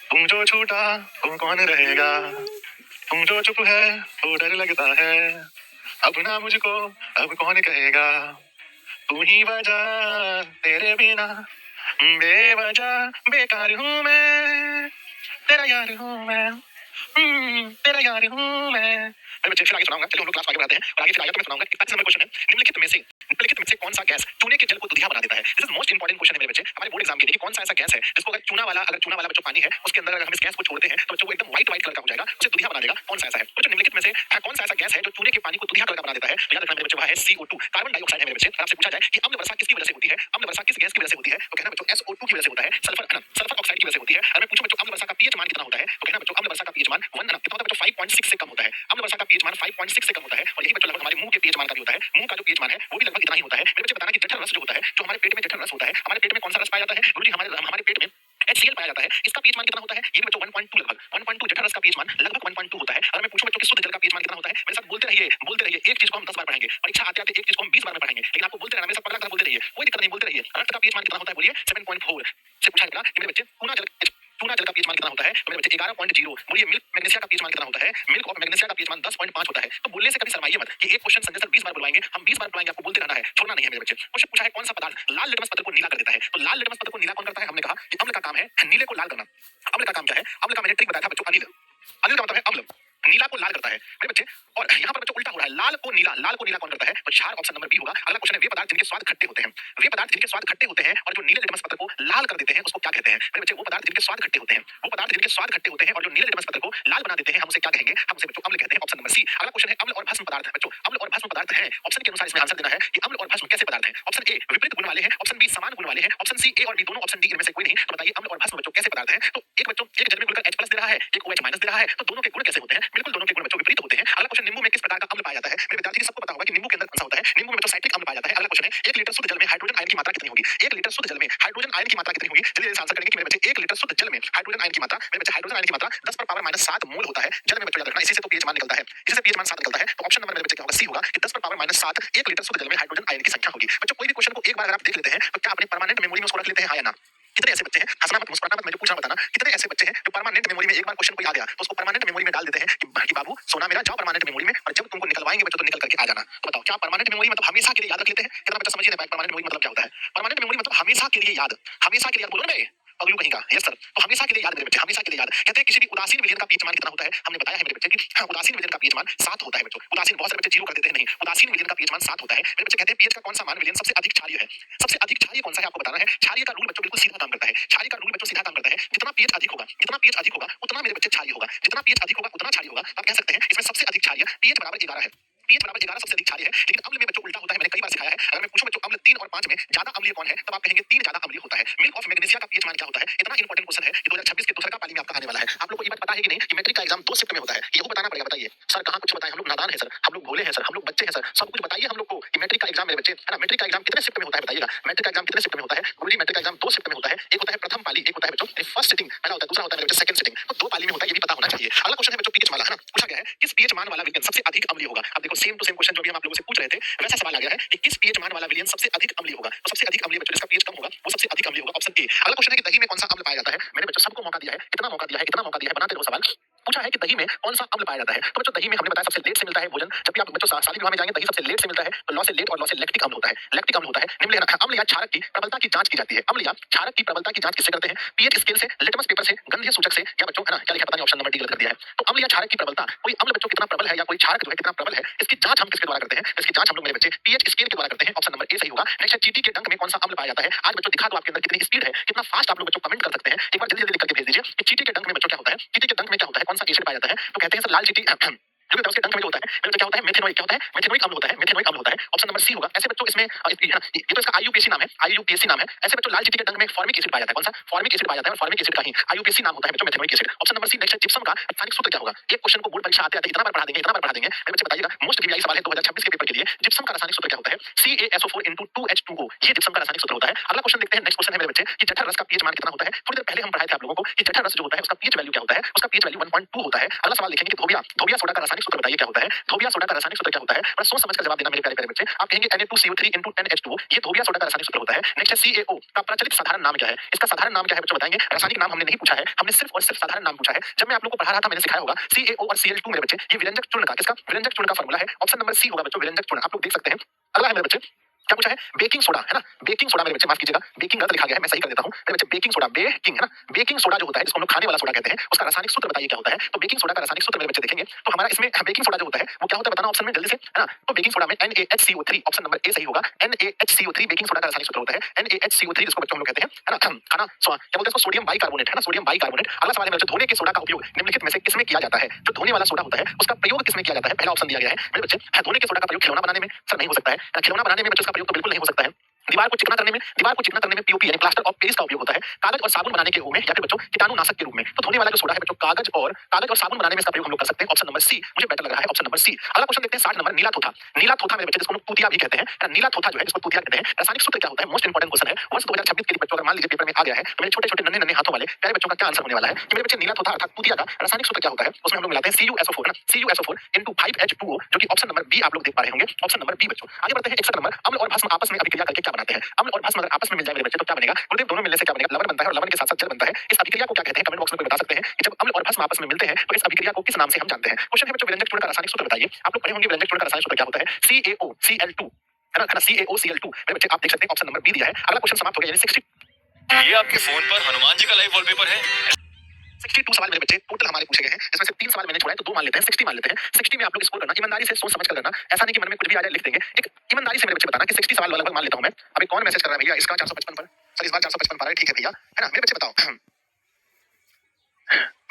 तुम जो छूटा तो कौन रहेगा, तुम जो चुप है तो डर लगता है, अब ना मुझको अब कौन कहेगा, तू ही वजह तेरे बिना बेवजह बेकार हूँ मैं, तेरा यार हूँ मैं, तेरा यार हूँ मैं। मैं बच्चे फिर आगे सुनाऊंगा। चलिए हम लोग क्लास आगे बढ़ाते हैं और आगे फिर आगे तो मैं सुनाऊंगा। 31 नंबर क्वेश्चन है, निम्नलिखित में से कौन सा गैस चूने के जल को दुधिया बना देता है? This is most important question है मेरे बच्चे हमारे बोर्ड एग्जाम के लिए। कौन सा ऐसा गैस है जिसको अगर चूना वाला बच्चों पानी है उसके अंदर अगर हम इस गैस को छोड़ते हैं तो बच्चों को एकदम व्हाइट कलर का हो जाएगा, उसे दुधिया बना देगा। कौन सा ऐसा है बच्चों? निम्नलिखित में से कौन सा ऐसा गैस है जो चूने के पानी को दुधिया कलर का बना देता है? तो याद रखना मेरे बच्चे वह है CO2, कार्बन डाइऑक्साइड है मेरे बच्चे। आपसे पूछा जाए कि अम्ल वर्षा किसकी वजह से होती है, अम्ल वर्षा किस गैस की वजह से होती है, तो कहना बच्चों SO2 की वजह से होता है, सल्फर ऑक्साइड की वजह से होती है। अगर मैं पूछूं बच्चों अम्ल वर्षा का pH मान कितना होता है तो कहना बच्चों अम्ल वर्षा का pH मान 1 कितना होता है बच्चों? 5.6 से कम होता है। अम्ल वर्षा का pH मान 5.6 से कम होता है और यही बच्चों लगभग हमारे मुंह के pH मान का भी होता है। मुंह का जो pH मान है वो भी लगभग इतना ही होता है। मेरे बच्चे बताना कि जठर रस जो होता है, जो हमारे पेट में जठर रस होता है, हमारे पेट में कौन सा रस पाया जाता है? गुरुजी हमारे पेट में HCl पाया जाता है। इसका पीएच मान कितना होता है? ये भी बच्चों 1.2 लगभग 1.2 जठर रस का पीएच मान लगभग 1.2 होता है। अगर मैं पूछूं बच्चों कि शुद्ध जल का पीएच मान कितना होता है, मेरे साथ बोलते रहिए। एक चीज को हम 10 बार पढ़ेंगे, परीक्षा आते आते एक चीज को हम 20 बार में पढ़ेंगे, लेकिन आपको बोलते रहना, मेरे साथ पगला बोलते रहिए, कोई दिक्कत नहीं, बोलते रहिए। रक्त का पीएच मान कितना होता है? बोलिए 7.4 से पूछा गया कि मेरे बच्चे चूना जल का पीएच मान कितना होता है? तो मेरे बच्चे 11.0। बोलिए मिल्क मैग्नीशिया का पीएच मान कितना होता है? मिल्क ऑफ मैग्नीशिया का पीएच मान 10.5 होता है। तो बोलने से कभी शर्माइए मत कि एक क्वेश्चन संजय सर 20 बार बुलवाएंगे, हम 20 बार बुलाएंगे, आपको बोलते रहना है, छोड़ना नहीं है मेरे बच्चे। क्वेश्चन पूछा है कौन सा पदार्थ लाल लिटमस पत्र को नीला कर देता है? तो लाल लिटमस पत्र को नीला कौन करता है? हमने कहा कि अम्ल का काम है नीले को लाल करना। अम्ल का काम क्या है? अम्ल का मैंने ट्रिक बताया था बच्चों, अनिल। अनिल का मतलब है अम्ल, नीला को लाल करता है मेरे बच्चे। और यहाँ पर बच्चों उल्टा हो रहा है, लाल को नीला कौन करता है? तो 4 ऑप्शन नंबर बी होगा। अगला क्वेश्चन है वे पदार्थ जिनके स्वाद खट्टे होते हैं। वे पदार्थ जिनके स्वाद खट्टे होते हैं और जो नीले लिटमस पत्र को लाल कर देते हैं उसको क्या कहते हैं? मेरे बच्चे वो पदार्थ जिनके स्वाद खट्टे होते हैं, वो पदार्थ जिनके स्वाद खट्टे होते हैं और जो नीले लिटमस पत्र को लाल बना देते हैं, हम उसे क्या कहेंगे? हम उसे बच्चों अम्ल कहते हैं। Option number C. अगला क्वेश्चन है अम्ल और भस्म पदार्थ। बच्चों अम्ल और भस्म पदार्थ हैं, ऑप्शन के अनुसार इसमें आंसर देना है कि अम्ल और भस्म कैसे पदार्थ हैं। ऑप्शन ए विपरीत गुण वाले हैं, ऑप्शन बी समान गुण वाले हैं, ऑप्शन सी ए और बी दोनों, ऑप्शन डी इनमें से कोई नहीं। तो बताइए अम्ल और भस्म बच्चों कैसे पदार्थ हैं? तो एक बच्चों एक जल में घुलकर H+ दे रहा है, एक OH- दे रहा है, तो दोनों के गुण कैसे होते हैं? बिल्कुल दोनों के गुण बच्चों विपरीत होते हैं। अगला क्वेश्चन नींबू में किस प्रकार का अम्ल पाया जाता है? मेरे विद्यार्थी सबको पता होगा कि नींबू के अंदर कौन सा होता है? नींबू में बच्चों साइट्रिक अम्ल पाया जाता है। अगला क्वेश्चन है 1 लीटर शुद्ध जल में हाइड्रोजन आयन की मात्रा कितनी होगी? 1 लीटर शुद्ध जल में हाइड्रोजन आयन की मात्रा कितनी होगी? जल्दी जल्दी आंसर करेंगे कि मेरे बच्चे 1 लीटर शुद्ध जल में हाइड्रोजन आयन की मात्रा, मेरे बच्चे हाइड्रोजन आयन की मात्रा 10 पर पावर -7 मोल होता है जल में। बच्चों याद रखना, इसी से तो पीएच मान निकलता है, इसी से पीएच मान 7 निकलता है। तो ऑप्शन नंबर मेरे बच्चे क्या होगा? सी होगा कि 10 पर पावर -7 1 लीटर शुद्ध जल में हाइड्रोजन आयन की संख्या होगी। बच्चों कोई भी क्वेश्चन को एक बार अगर आप देख लेते हैं तो क्या अपनी परमानेंट मेमोरी में उसको रख लेते हैं, हाँ या ना? कितने ऐसे बच्चे हैं, हंसना मत मुस्कुराना मत, मुझे पूछना बताना, कितने ऐसे बच्चे हैं जो परमानेंट मेमोरी में एक बार क्वेश्चन को याद आया तो उसको परमानेंट मेमोरी में डाल देते हैं कि बाबू सोना मेरा जाओ परमानेंट मेमोरी में, और जब तुमको निकलवाएंगे बच्चों तो निकल करके आ जाना। तो बताओ क्या परमानेंट मेमोरी मतलब हमेशा के लिए याद रख लेते हैं? कितना बच्चा समझिए ना परमानेंट मेमोरी मतलब क्या होता है? परमानेंट मेमोरी मतलब हमेशा के लिए याद, हमेशा के लिए याद। बोलो ना पगलू कहीं का, यस सर। तो हमेशा के लिए याद मेरे बच्चे, हमेशा के लिए याद। कहते हैं किसी भी उदासीन विलयन का पीएच मान कितना होता है? हमने बताया है मेरे बच्चे कि उदासीन विलयन का पीएच मान 7 होता है बच्चों। उदासीन बहुत सारे बच्चे 0 कर देते हैं, नहीं, उदासीन विलयन का पीएच मान 7 होता है मेरे बच्चे। कहते हैं पीएच का कौन सा मान विलयन सबसे अधिक क्षारीय है? सबसे अधिक क्षारीय कौन सा है आपको बताना है। क्षारीय का रूल बच्चों बिल्कुल सीधा काम करता है, क्षारीय का रूल बच्चों सीधा काम करता है। जितना पीएच अधिक होगा, जितना पीएच अधिक होगा उतना मेरे बच्चे क्षारीय होगा, जितना पीएच अधिक होगा उतना क्षारीय होगा। आप कह सकते हैं इसमें सबसे अधिक क्षारीय पीएच बराबर 11 है, पीएच बराबर 11 सबसे अधिक क्षारीय है। लेकिन अम्ल में बच्चों उल्टा होता है, मैंने कई बार सिखाया है। अगर मैं पूछूं बच्चों अम्ल 3 और 5 में ज्यादा अम्लीय कौन है, तब आप कहेंगे 3 ज्यादा अम्लीय होता है। मिल्क ऑफ मैग्नीशिया का पीएच मान क्या होता है? इतना इंपॉर्टेंट क्वेश्चन है कि 2026 के दूसरा पाली में आपका आने वाला है। आप लोग को ये बात पता है कि नहीं कि मैट्रिक का एग्जाम 2 शिफ्ट में होता है? ये बताना पड़ेगा। बताइए सर कहां कुछ बताएं, हम लोग नादान है सर, हम लोग भोले हैं सर, हम लोग बच्चे हैं सर, सब कुछ बताइए हम लोग को कि मैट्रिक का एग्जाम मेरे बच्चे है ना, मैट्रिक का एग्जाम कितने शिफ्ट में होता है बताइएगा। मैट्रिक का एग्जाम कितने शिफ्ट में होता है? गुरुजी मैट्रिक का एग्जाम 2 शिफ्ट में होता है। एक होता है प्रथम पाली, एक होता है बच्चों फर्स्ट सिटिंग, पहला होता है, दूसरा होता है मेरे बच्चे सेकंड सिटिंग। तो 2 पाली में होता है, ये भी पता होना चाहिए। अगला क्वेश्चन है बच्चों पीएच वाला, है ना, पूछा गया है किस पीएच मान वाला विलयन सबसे अधिक अम्लीय होगा। अब देखो सेम टू सेम क्वेश्चन जो भी हम आप लोगों से पूछ रहे थे वैसा सवाल आ गया है कि किस पीएच मान वाला विलयन सबसे अधिक अम्लीय होगा। तो सबसे अधिक अम्लीय बच्चों जिसका पीएच कम होगा वो सबसे अधिक अम्लीय होगा, ऑप्शन ए। अगला क्वेश्चन है कि दही में कौन सा अम्ल पाया जाता है? मैंने बच्चों सबको मौका दिया है, कितना मौका दिया है, कितना मौका दिया है, बनाते रहो सवाल। पूछा है कि दही में कौन सा अम्ल पाया जाता है? तो बच्चों दही में हमने बताया सबसे लेट से मिलता है भोजन। जब भी आप बच्चों शादी विवाह में जाएंगे दही सबसे लेट से मिलता है, तो लॉ से लेट और लॉ से लैक्टिक अम्ल होता है, लैक्टिक अम्ल होता है। निम्न लेना अम्ल या क्षारक की प्रबलता की जांच की जाती है। अम्ल या क्षारक की प्रबलता की जांच किससे करते हैं? पीएच स्केल से, लिटमस पेपर से, गंधीय सूचक से, या बच्चों है ना क्या लिखा पता नहीं, ऑप्शन नंबर डी गलत कर दिया है। तो अम्ल या क्षारक की प्रबलता, कोई अम्ल बच्चों कितना प्रबल है या कोई क्षारक जो है कितना प्रबल है, इसकी जांच हम किसके द्वारा करते हैं? इसकी जांच हम लोग मेरे बच्चे पीएच स्केल के द्वारा करते हैं, ऑप्शन नंबर ए सही होगा। नेक्स्ट है चींटी के डंक में कौन सा अम्ल पाया जाता है? आज बच्चों दिखा दो आपके अंदर कितनी स्पीड है, कितना फास्ट आप लोग बच्चों कमेंट कर सकते हैं। एक बार जल्दी जल्दी लिख करके भेज दीजिए कि चींटी के डंक में बच्चों क्या होता है, चींटी के डंक में क्या होता है, कौन सा एसिड पाया जाता है? तो कहते हैं सर लाल चींटी जो उसके डंक में जो होता है मेरे क्या होता है? मेथेनोइक, क्या होता है? मेथेनोइक अम्ल होता है, मेथेनोइक अम्ल होता है, ऑप्शन नंबर सी होगा। ऐसे बच्चों इसमें ये तो इसका आईयूपीएसी नाम है, आईयूपीएसी नाम है। ऐसे बच्चों लाल चींटी के डंक में फॉर्मिक एसिड पाया जाता है, कौन सा? फॉर्मिक एसिड पाया जाता है, और फॉर्मिक एसिड का ही आईयूपीएसी नाम होता है बच्चों methanoic acid, option number C. Next है जिप्सम का रासायनिक सूत्र क्या होगा? एक क्वेश्चन को बोर्ड परीक्षा आते आते इतना बार पढ़ा देंगे, इतना बार पढ़ा देंगे मेरे बच्चे, बताइएगा मोस्ट वीआई सवाल है 2026 के पेपर के लिए। जिप्सम का रासायनिक सूत्र क्या होता है? CaSO4 2H2O, ये जिप्सम का रासायनिक सूत्र होता है। अगला क्वेश्चन देखते हैं, नेक्स्ट क्वेश्चन है मेरे बच्चे कि जठर रस का पीएच मान कितना होता है? थोड़ी देर पहले हम पढ़ाए थे आप लोगों को कि जठर रस जो होता है उसका पीएच वैल्यू क्या होता है? उसका पीएच वैल्यू 1.2 होता है। अगला सवाल देखेंगे कि धोबिया सोडा का रासायनिक सूत्र बताइए क्या होता है? धोबिया सोडा का रासायनिक सूत्र क्या होता है? बड़ा सोच समझ कर जवाब देना मेरे प्यारे प्यारे बच्चे। आप कहेंगे Na2CO3 10H2O, ये धोबिया सोडा का रासायनिक सूत्र होता है। नेक्स्ट है CaO का प्रचलित साधारण नाम क्या है? इसका साधारण नाम क्या है बच्चों बताएंगे? रासायनिक नाम हमने नहीं पूछा है, हमने सिर्फ और सिर्फ साधारण नाम पूछा है। जब मैं आप लोगों को पढ़ा रहा था मैंने सिखाया होगा CaO और Cl2 मेरे बच्चे, ये विरंजक चूर्ण का, किसका? विरंजक चूर्ण का फार्मूला है, ऑप्शन नंबर सी होगा बच्चों विरंजक चूर्ण। आप लोग देख सकते हैं। अगला है मेरे बच्चे क्या पूछा है? बेकिंग सोडा, है ना, बेकिंग सोडा मेरे बच्चे, माफ कीजिएगा बेकिंग गलत लिखा गया है, मैं सही कर देता हूं मेरे बच्चे। बेकिंग सोडा, बेकिंग, है ना, बेकिंग सोडा जो होता है जिसको हम लोग खाने वाला सोडा कहते हैं, उसका रासायनिक सूत्र बताइए क्या होता है? तो बेकिंग सोडा का रासायनिक सूत्र मेरे बच्चे देखेंगे तो हमारा इसमें बेकिंग सोडा जो होता है वो क्या होता है बताना ऑप्शन में जल्दी से, है ना। तो बेकिंग सोडा में NaHCO3, ऑप्शन नंबर ए सही होगा। NaHCO3 बेकिंग सोडा का रासायनिक सूत्र होता है। NaHCO3 जिसको बच्चों हम लोग कहते हैं, है ना, खाना क्या बोलते हैं इसको? सोडियम बाइकार्बोनेट, है ना, सोडियम बाइकार्बोनेट। अगला सवाल है मेरे बच्चे धोने के सोडा का उपयोग निम्नलिखित में से किसमें किया जाता है? जो धोने वाला सोडा होता है उसका प्रयोग किसमें किया जाता है? पहला ऑप्शन दिया गया है मेरे बच्चे, धोने के सोडा का प्रयोग खिलौना बनाने में, सर नहीं हो सकता है। खिलौना बनाने में बच्चों इसका प्रयोग तो बिल्कुल नहीं हो सकता है। दीवार को चिकना करने में पीओपी यानी प्लास्टर ऑफ पेरिस का उपयोग होता है कागज और साबुन बनाने के में या फिर बच्चों कीटाणुनाशक के रूप में। तो धोने वाला जो सोडा है बच्चों कागज और साबुन बनाने में इसका प्रयोग हम लोग कर सकते हैं। ऑप्शन नंबर सी मुझे बेटर लग रहा है, ऑप्शन नंबर सी। अगला क्वेश्चन देखते हैं 60 नंबर नीला थोथा। नीला थोथा मेरे बच्चे जिसको लोग तूतिया भी कहते हैं, नीला थोथा जो है जिसको तूतिया कहते हैं, रासायनिक सूत्र क्या होता है? मोस्ट इंपोर्टेंट क्वेश्चन है। वर्ष 2026 के लिए बच्चों अगर मान लीजिए पेपर में आ गया है तो मेरे छोटे-छोटे नन्हे हाथों वाले प्यारे बच्चों का क्या आंसर होने वाला है कि मेरे बच्चे नीला थोथा अर्थात तूतिया का रासायनिक सूत्र क्या होता है? उसमें हम लोग मिलाते हैं CuSO4 ना, CuSO4 into 5H2O जो कि ऑप्शन नंबर बी आप लोग देख पा रहे होंगे, ऑप्शन नंबर बी बच्चों। आगे बढ़ते हैं 61 नंबर अम्ल और भस्म आपस में अभिक्रिया करके क्या बनाते हैं? अम्ल और भस्म अगर आपस में मिल जाए मेरे बच्चे तो क्या बनेगा? गुरुदेव दोनों मिलने से क्या बनेगा? लवण बनता है और लवण के साथ-साथ जल बनता है। इस अभिक्रिया को क्या कहते हैं? कमेंट बॉक्स में कोई बता सकते हैं कि जब अम्ल और भस्म आपस में मिलते हैं तो इस अभिक्रिया को किस नाम से हम जानते हैं? क्वेश्चन है बच्चों व्यंजक चूर्ण का रासायनिक सूत्र बताइए। आप लोग पढ़े होंगे व्यंजक चूर्ण का रासायनिक सूत्र क्या होता है? CaOCl2 है ना, CaOCl2 मेरे बच्चे आप देख सकते हैं ऑप्शन नंबर बी दिया है। अगला क्वेश्चन समाप्त हो गया यानी 60 ये आपके फोन पर हनुमान जी का लाइव वॉलपेपर है। 62 सवाल मेरे बच्चे टोटल हमारे पूछे गए हैं, जिसमें से 3 सवाल मैंने छोड़ा है तो 2 मान लेते हैं, 60 मान लेते हैं। 60 में आप लोग स्कोर करना, ईमानदारी से सोच समझ कर करना, ऐसा नहीं कि मन में कुछ भी आ जाए लिख देंगे। एक ईमानदारी से मेरे बच्चे बताना कि 60 सवाल लगभग मान लेता हूं मैं। अभी कौन मैसेज कर रहा है भैया इसका 455 पर? सर इस बार 455 पर है, ठीक है भैया, है ना? मेरे बच्चे बताओ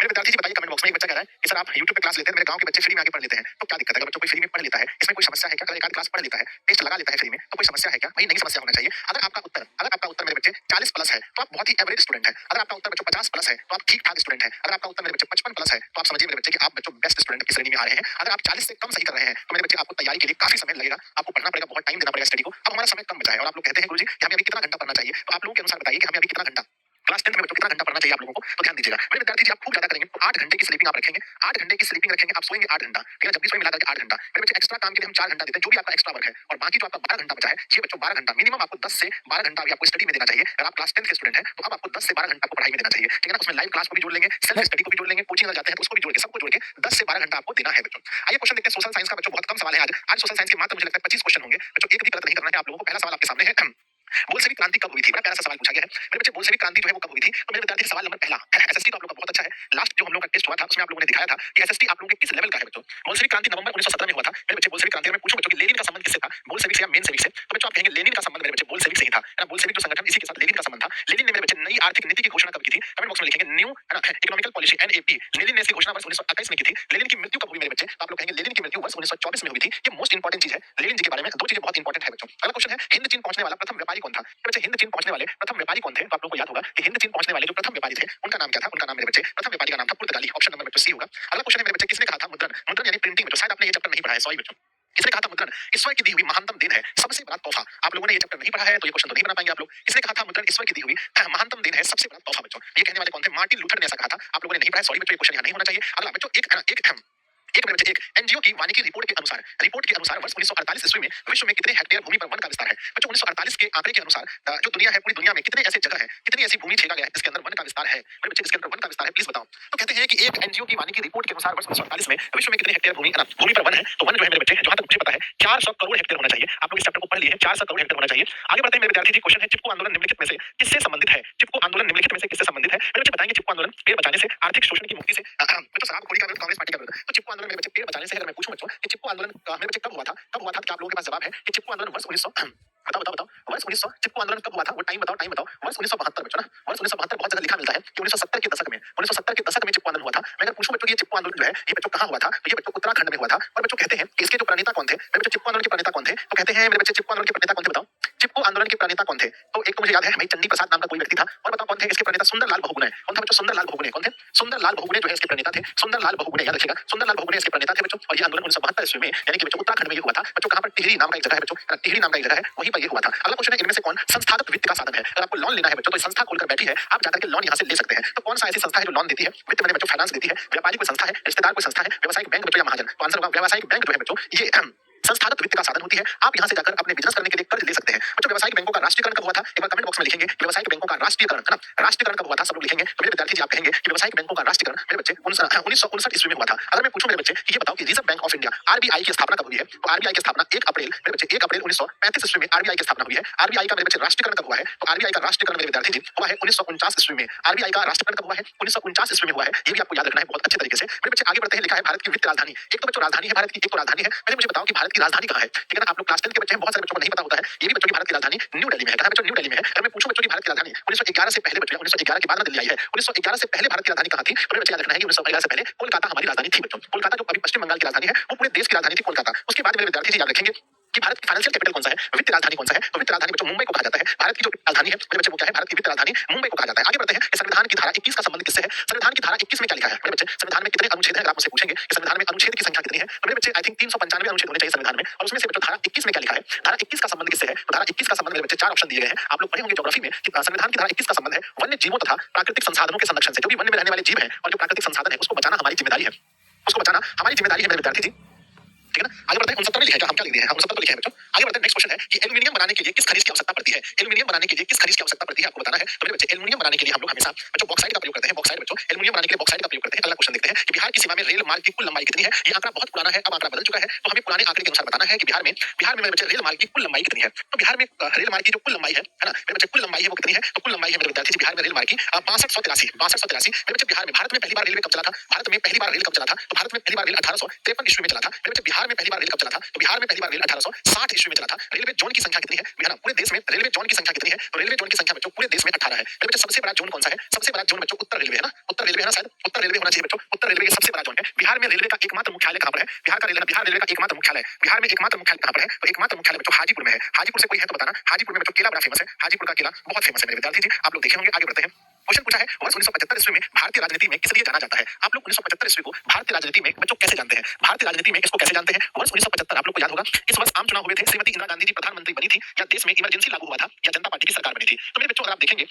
मेरे विद्यार्थी जी बताइए कमेंट बॉक्स में। एक बच्चा कह रहा है कि सर आप YouTube पे क्लास लेते हैं, मेरे गांव के बच्चे फ्री में आके पढ़ लेते हैं, तो क्या दिक्कत है? अगर बच्चों कोई फ्री में पढ़ लेता है इसमें कोई समस्या है क्या? अगर एक आध क्लास पढ़ लेता है, टेस्ट लगा लेता है फ्री में, तो कोई समस्या है क्या? भाई नहीं समस्या होना चाहिए। अगर आपका उत्तर मेरे बच्चे 40 प्लस है तो आप बहुत ही एवरेज स्टूडेंट है। अगर आपका उत्तर बच्चों 50 प्लस है तो आप ठीक ठाक स्टूडेंट है। अगर आपका उत्तर मेरे बच्चे 55 प्लस है तो आप समझिए मेरे बच्चे कि आप बच्चों बेस्ट स्टूडेंट की श्रेणी में आ रहे हैं। अगर आप 40 से कम सही कर रहे हैं तो मेरे बच्चे आपको तैयारी के लिए काफी समय लगेगा, आपको पढ़ना पड़ेगा, बहुत टाइम देना पड़ेगा स्टडी को। अब हमारा समय कम बचा है और आप लोग कहते हैं गुरुजी कि हमें अभी कितना घंटा पढ़ना चाहिए, तो आप लोगों के अनुसार बताइए कि हमें अभी कितना घंटा क्लास 10 में बच्चों कितना घंटा पढ़ना चाहिए आप लोगों को? तो ध्यान दीजिएगा मेरे विद्यार्थी जी, आप खूब ज्यादा करेंगे तो 8 घंटे की स्लीपिंग आप रखेंगे, 8 घंटे की स्लीपिंग रखेंगे, आप सोएंगे 8 घंटा, ठीक है? जब भी सोएंगे मिलाकर के 8 घंटा। मेरे बच्चे एक्स्ट्रा काम के लिए हम 4 घंटा देते हैं, जो भी आपका एक्स्ट्रा वर्क है, और बाकी जो आपका 12 घंटा बचा है, ये बच्चों 12 घंटा मिनिमम आपको 10 से 12 घंटा अभी आपको स्टडी में देना चाहिए। अगर आप क्लास 10 के स्टूडेंट हैं तो अब आपको 10 से 12 घंटा आपको पढ़ाई में देना चाहिए, ठीक है ना? उसमें लाइव क्लास को भी जोड़ लेंगे, सेल्फ स्टडी को भी जोड़ लेंगे, कोचिंग अगर जाते हैं तो उसको भी जोड़ के सबको जोड़ के 10 से 12 घंटा आपको देना है बच्चों। आइए क्वेश्चन देखते हैं सोशल साइंस का बच्चों। बहुत कम सवाल है आज सोशल साइंस के मात्र मुझे लगता है 25 क्वेश्चन होंगे बच्चों, एक भी गलत नहीं करना है आप लोगों को। पहला सवाल आपके सामने है बोल्शेविक क्रांति कब हुई थी? बड़ा प्यारा सा सवाल पूछा गया है मेरे बच्चे, बोल्शेविक क्रांति जो है वो कब हुई थी? तो मेरे विद्यार्थी सवाल नंबर पहला एसएसटी तो आप लोगों का बहुत अच्छा है। लास्ट जो हम लोग का टेस्ट हुआ था उसमें आप लोगों ने दिखाया था कि एसएसटी आप लोगों के किस लेवल का है बच्चों। बोल्शेविक क्रांति नवंबर 1917 में हुआ था मेरे बच्चे। बोल्शेविक क्रांति में पूछूं बच्चों कि लेनिन का संबंध किससे था, बोल्शेविक से या मेन सेविक से? तो बच्चों आप कहेंगे लेनिन का संबंध मेरे बच्चे बोल्शेविक से ही था, है ना? बोल्शेविक जो संगठन इसी के साथ लेनिन का संबंध था। लेनिन ने मेरे बच्चे नई आर्थिक नीति की घोषणा कब की थी? कमेंट बॉक्स में लिखेंगे न्यू है ना इकोनॉमिकल पॉलिसी NAP। लेनिन ने इसकी घोषणा वर्ष 1928 में की थी। लेनिन की मृत्यु कब हुई मेरे बच्चे? तो आप लोग कहेंगे लेनिन की मृत्यु वर्ष 1924 में हुई थी। ये मोस्ट इंपोर्टेंट चीज है लेनिन जी के बारे में। दो चीजें बहुत इंपोर्टेंट है बच्चों। अगला क्वेश्चन है हिंद चीन पहुंचने वाला प्रथम व्यापारी कौन था? बच्चे हिंद चीन पहुंचने वाले प्रथम व्यापारी कौन थे? तो आप लोगों को याद होगा कि हिंद चीन पहुंचने वाले जो प्रथम व्यापारी थे उनका नाम क्या था? उनका नाम मेरे बच्चे प्रथम व्यापारी का नाम था पुर्तगाली। ऑप्शन नंबर बच्चों सी होगा। अगला क्वेश्चन है मेरे बच्चे किसने कहा था मुद्रण? मुद्रण यानी प्रिंटिंग बच्चों, शायद आपने ये चैप्टर नहीं पढ़ा है, सॉरी बच्चों। किसने कहा था मुद्रण ईश्वर की दी हुई महानतम देन है, सबसे बड़ा तोहफा? आप लोगों ने ये चैप्टर नहीं पढ़ा है तो ये क्वेश्चन तो नहीं बना पाएंगे आप लोग। किसने कहा था मुद्रण ईश्वर की दी हुई महानतम देन है, सबसे बड़ा तोहफा बच्चों? ये कहने वाले कौन थे? मार्टिन लूथर ने ऐसा कहा था। आप लोगों ने नहीं पढ़ा है, सॉरी बच्चों, ये क्वेश्चन यहाँ नहीं होना चाहिए। अगला बच्चों एक मेरे बच्चे एक एनजीओ की वानिकी रिपोर्ट के अनुसार वर्ष 1948 ईस्वी में विश्व में कितने हेक्टेयर भूमि पर वन का विस्तार है? बच्चों 1948 के आंकड़े के अनुसार जो दुनिया है, पूरी दुनिया में कितने ऐसे जगह है, कितनी ऐसी भूमि छेड़ा गया है जिसके अंदर वन का विस्तार है? मेरे बच्चे इसके अंदर वन का विस्तार है, प्लीज बताओ। तो कहते हैं कि एक एनजीओ की वानिकी रिपोर्ट के अनुसार वर्ष 1948 में विश्व में कितने हेक्टेयर भूमि पर वन है? तो वन जो है मेरे बच्चे जहां तक मुझे पता है 400 करोड़ हेक्टेयर होना चाहिए। आप लोग इस चैप्टर को पढ़ लिए हैं, 400 करोड़ हेक्टेयर होना चाहिए। आगे बढ़ते हैं मेरे विद्यार्थी जी। क्वेश्चन है चिपको आंदोलन निम्नलिखित में से किससे संबंधित है? चिपको आंदोलन निम्नलिखित में से किससे संबंधित है? मेरे बच्चे बताएंगे चिपको आंदोलन पेड़ बचाने से, आर्थिक शोषण की मुक्ति से, बच्चों शराबखोरी का विरोध कांग्रेस पार्टी का विरोध। तो चिपको आंदोलन मेरे बच्चे पेड़ बचाने से। अगर मैं पूछूं बच्चों कि चिपको आंदोलन मेरे बच्चे कब हुआ था? क्या आप लोगों के पास जवाब है कि चिपको आंदोलन वर्ष 1900 बताओ वर्ष 1900 चिपको आंदोलन कब हुआ था? वो टाइम बताओ वर्ष 1972 बच्चों ना, वर्ष 1972 बहुत जगह लिखा मिलता है कि 1970 के दशक में चिपको आंदोलन हुआ था। मैं अगर पूछूं बच्चों कि ये चिपको आंदोलन जो है ये बच्चों कहां हुआ था? तो ये बच्चों उत्तराखंड में हुआ था। और बच्चों कहते हैं कि इसके जो प्रणेता कौन थे? मेरे बच्चे चिपको आंदोलन के प्रणेता कौन थे? तो कहते हैं मेरे बच्चे चिपको आंदोलन के प्रणेता कौन थे? बताओ चिपको आंदोलन के प्रणेता कौन थे? तो एक तो मुझे याद है भाई चंडी प्रसाद नाम का कोई व्यक्ति था। और बताओ कौन थे इसके प्रणेता? सुंदरलाल बहुगुणा। कौन था बच्चों? सुंदरलाल बहुगुणा। कौन थे? सुंदरलाल बहुगुणा जो है इसके प्रणेता थे। सुंदरलाल बहुगुणा याद रखिएगा, सुंदरलाल बहुगुणा इसके प्रणेता थे बच्चों। और ये आंदोलन 1972 ईस्वी में यानी कि बच्चों उत्तराखंड में ये हुआ था बच्चों। कहां पर? टिहरी नाम का एक जगह है बच्चों, टिहरी नाम का एक जगह है, वहीं पर ये हुआ था। अगला क्वेश्चन है इनमें से कौन संस्थागत वित्त का साधन है? अगर आपको लोन लेना है बच्चों तो संस्था खोलकर बैठी है, आप जाकर के लोन यहाँ से ले सकते हैं। तो कौन सा ऐसी संस्था है जो लोन देती है? वित्त मैंने बच्चों फाइनेंस देती है, व्यापारी कोई संस्था है, रिश्तेदार कोई संस्था है, व्यावसायिक बैंक बच्चों या महाजन? तो आंसर होगा व्यावसायिक बैंक जो है बच्चों ये संस्थागत वित्त का साधन होती है। आप यहाँ से जाकर अपने बिजनेस करने के लिए कर्ज ले सकते हैं बच्चों। व्यावसायिक बैंकों का राष्ट्रीयकरण कब हुआ था? एक बार कमेंट बॉक्स में लिखेंगे व्यावसायिक बैंकों का राष्ट्रीयकरण, है ना? राष्ट्रीयकरण कब हुआ था? सब लोग लिखेंगे। तो मेरे विद्यार्थी जी आप कहेंगे कि व्यावसायिक बैंकों का राष्ट्रीयकरण मेरे बच्चे 1959 ईस्वी में हुआ था। अगर मैं पूछूं मेरे बच्चे कि ये बताओ कि reserve bank of India RBI की स्थापना कब हुई है? तो RBI की स्थापना 1 अप्रैल मेरे बच्चे 1 अप्रैल 1935 ईस्वी में RBI की स्थापना हुई है। RBI का मेरे बच्चे राष्ट्रीयकरण कब हुआ है? तो RBI का राष्ट्रीयकरण मेरे विद्यार्थी जी हुआ है 1949 ईस्वी में। RBI का राष्ट्रीयकरण कब हुआ है? 1949 ईस्वी में हुआ है। ये भी आपको याद रखना है बहुत अच्छे तरीके से। मेरे बच्चे आगे बढ़ते हैं। लिखा है भारत की वित्त राजधानी। एक तो बच्चों राजधानी है भारत की, एक तो राजधानी है। पहले मुझे बताओ कि भारत की राजधानी कहां है? ठीक है ना? आप लोग क्लास 10 के बच्चे हैं, बहुत सारे बच्चों को नहीं पता होता है। ये भी बच्चों की भारत की राजधानी न्यू दिल्ली में है। कहां बच्चों? न्यू दिल्ली में है। अगर मैं पूछूं बच्चों की भारत की राजधानी 1911 से पहले बच्चों, 1911 के बाद में दिल्ली आई है। 1911 से पहले भारत की राजधानी कहां थी? मेरे बच्चे याद रखना है कि 1911 से पहले कोलकाता हमारी राजधानी थी बच्चों। कोलकाता जो अभी पश्चिम बंगाल की राजधानी है वो पूरे देश की राजधानी थी कोलकाता। उसके बाद मेरे विद्यार्थी जी याद रखेंगे कि भारत की फाइनेंशियल कैपिटल कौन सा है, वित्त राजधानी कौन सा है, तो वित्त राजधानी बच्चों मुंबई को कहा जाता है। भारत की जो राजधानी है मेरे बच्चे वो क्या है, भारत की वित्त राजधानी मुंबई को कहा जाता है। आगे बढ़ते हैं कि संविधान की धारा 21 का संबंध किससे है। संविधान की धारा 21 में क्या लिखा है मेरे बच्चे, संविधान में कितने अनुच्छेद हैं, अगर आप मुझसे पूछेंगे कि संविधान में अनुच्छेद की संख्या कितनी है, तो मेरे बच्चे आई थिंक 395 अनुच्छेद होने चाहिए संविधान में, और उसमें से बच्चों धारा 21 में क्या लिखा है, धारा 21 का संबंध किससे है। तो धारा 21 का संबंध मेरे बच्चे 4 ऑप्शन दिए गए हैं, आप लोग पढ़े होंगे ज्योग्राफी में कि संविधान की धारा 21 का संबंध है वन्य जीवों तथा प्राकृतिक संसाधनों के संरक्षण से। जो भी वन्य में रहने वाले जीव हैं और जो प्राकृतिक संसाधन है उसको बचाना हमारी जिम्मेदारी है, उसको बचाना हमारी जिम्मेदारी है मेरे विद्यार्थी जी। ठीक है ना, आगे बढ़ते हैं। 69 में लिखा है, हम क्या लिख दिए हैं, हम 69 लिखे हैं बच्चों। आगे बढ़ते हैं, नेक्स्ट क्वेश्चन है कि एल्युमिनियम बनाने के लिए किस खनिज की आवश्यकता पड़ती है। एल्युमिनियम बनाने के लिए किस खनिज की आवश्यकता पड़ती है आपको बताना है। तो मेरे बच्चे एल्युमिनियम बनाने के लिए हम लोग हमेशा बच्चों बॉक्साइट का प्रयोग करते हैं, बॉक्साइट बच्चों एल्युमिनियम बनाने के लिए बॉक्साइट का प्रयोग करते हैं। अगला क्वेश्चन देखते हैं कि बिहार की सीमा में रेल मार्ग की कुल लंबाई कितनी है। ये आंकड़ा बहुत पुराना है, अब आंकड़ा बदल चुका है, तो हमें पुराने आंकड़े के अनुसार बताना है कि बिहार में मेरे बच्चे रेल मार्ग की कुल लंबाई कितनी है। तो बिहार में रेल मार्ग की जो कुल लंबाई है ना मेरे बच्चे, कुल लंबाई है वो कितनी है, तो कुल लंबाई है मेरे विद्यार्थी बिहार में रेल मार्ग की 6283 मेरे बच्चे। बिहार में, भारत में पहली बार रेलवे कब चला था, भारत में पहली बार रेल कब चला था, तो भारत में पहली बार रेल 1853 ईस्वी में चला था मेरे बच्चे। बिहार में पहली बार रेल कब चला था, तो बिहार में पहली बार रेल 1860 ईस्वी में चला था। रेलवे जोन की संख्या कितनी है बिहार पूरे देश में, रेलवे जोन की संख्या कितनी है, तो रेलवे जोन की संख्या बच्चों पूरे देश में 18 है मेरे बच्चे। सबसे बड़ा जोन कौन सा है, सबसे बड़ा जोन बच्चों उत्तर रेलवे है ना, उत्तर रेलवे है ना, शायद उत्तर रेलवे होना चाहिए बच्चों, उत्तर रेलवे ये सबसे बड़ा जोन है। बिहार में रेलवे का एकमात्र मुख्यालय कहां पर है, बिहार रेलवे का एकमात्र मुख्यालय, बिहार में एकमात्र मुख्यालय कहां पर है, तो एकमात्र मुख्यालय बच्चों हाजीपुर में है। हाजीपुर से कोई है तो बताना, हाजीपुर में बच्चों केला बड़ा फेमस है, हाजीपुर का केला बहुत फेमस है मेरे विद्यार्थी जी, आप लोग देखे होंगे। आगे बढ़ते हैं, क्वेश्चन पूछा है वर्ष 1975 ईस्वी में भारतीय राजनीति में किस लिए जाना जाता है। आप लोग 1975 ईस्वी को भारतीय राजनीति में बच्चों कैसे जानते हैं, भारतीय राजनीति में इसको कैसे जानते हैं। वर्ष 1975 आप लोग को याद होगा, इस वर्ष आम चुनाव हुए थे, श्रीमती इंदिरा गांधी जी प्रधानमंत्री बनी थी, या देश में इमरजेंसी लागू हुआ था, या जनता पार्टी की सरकार बनी थी। तो मेरे बच्चों अगर आप देखेंगे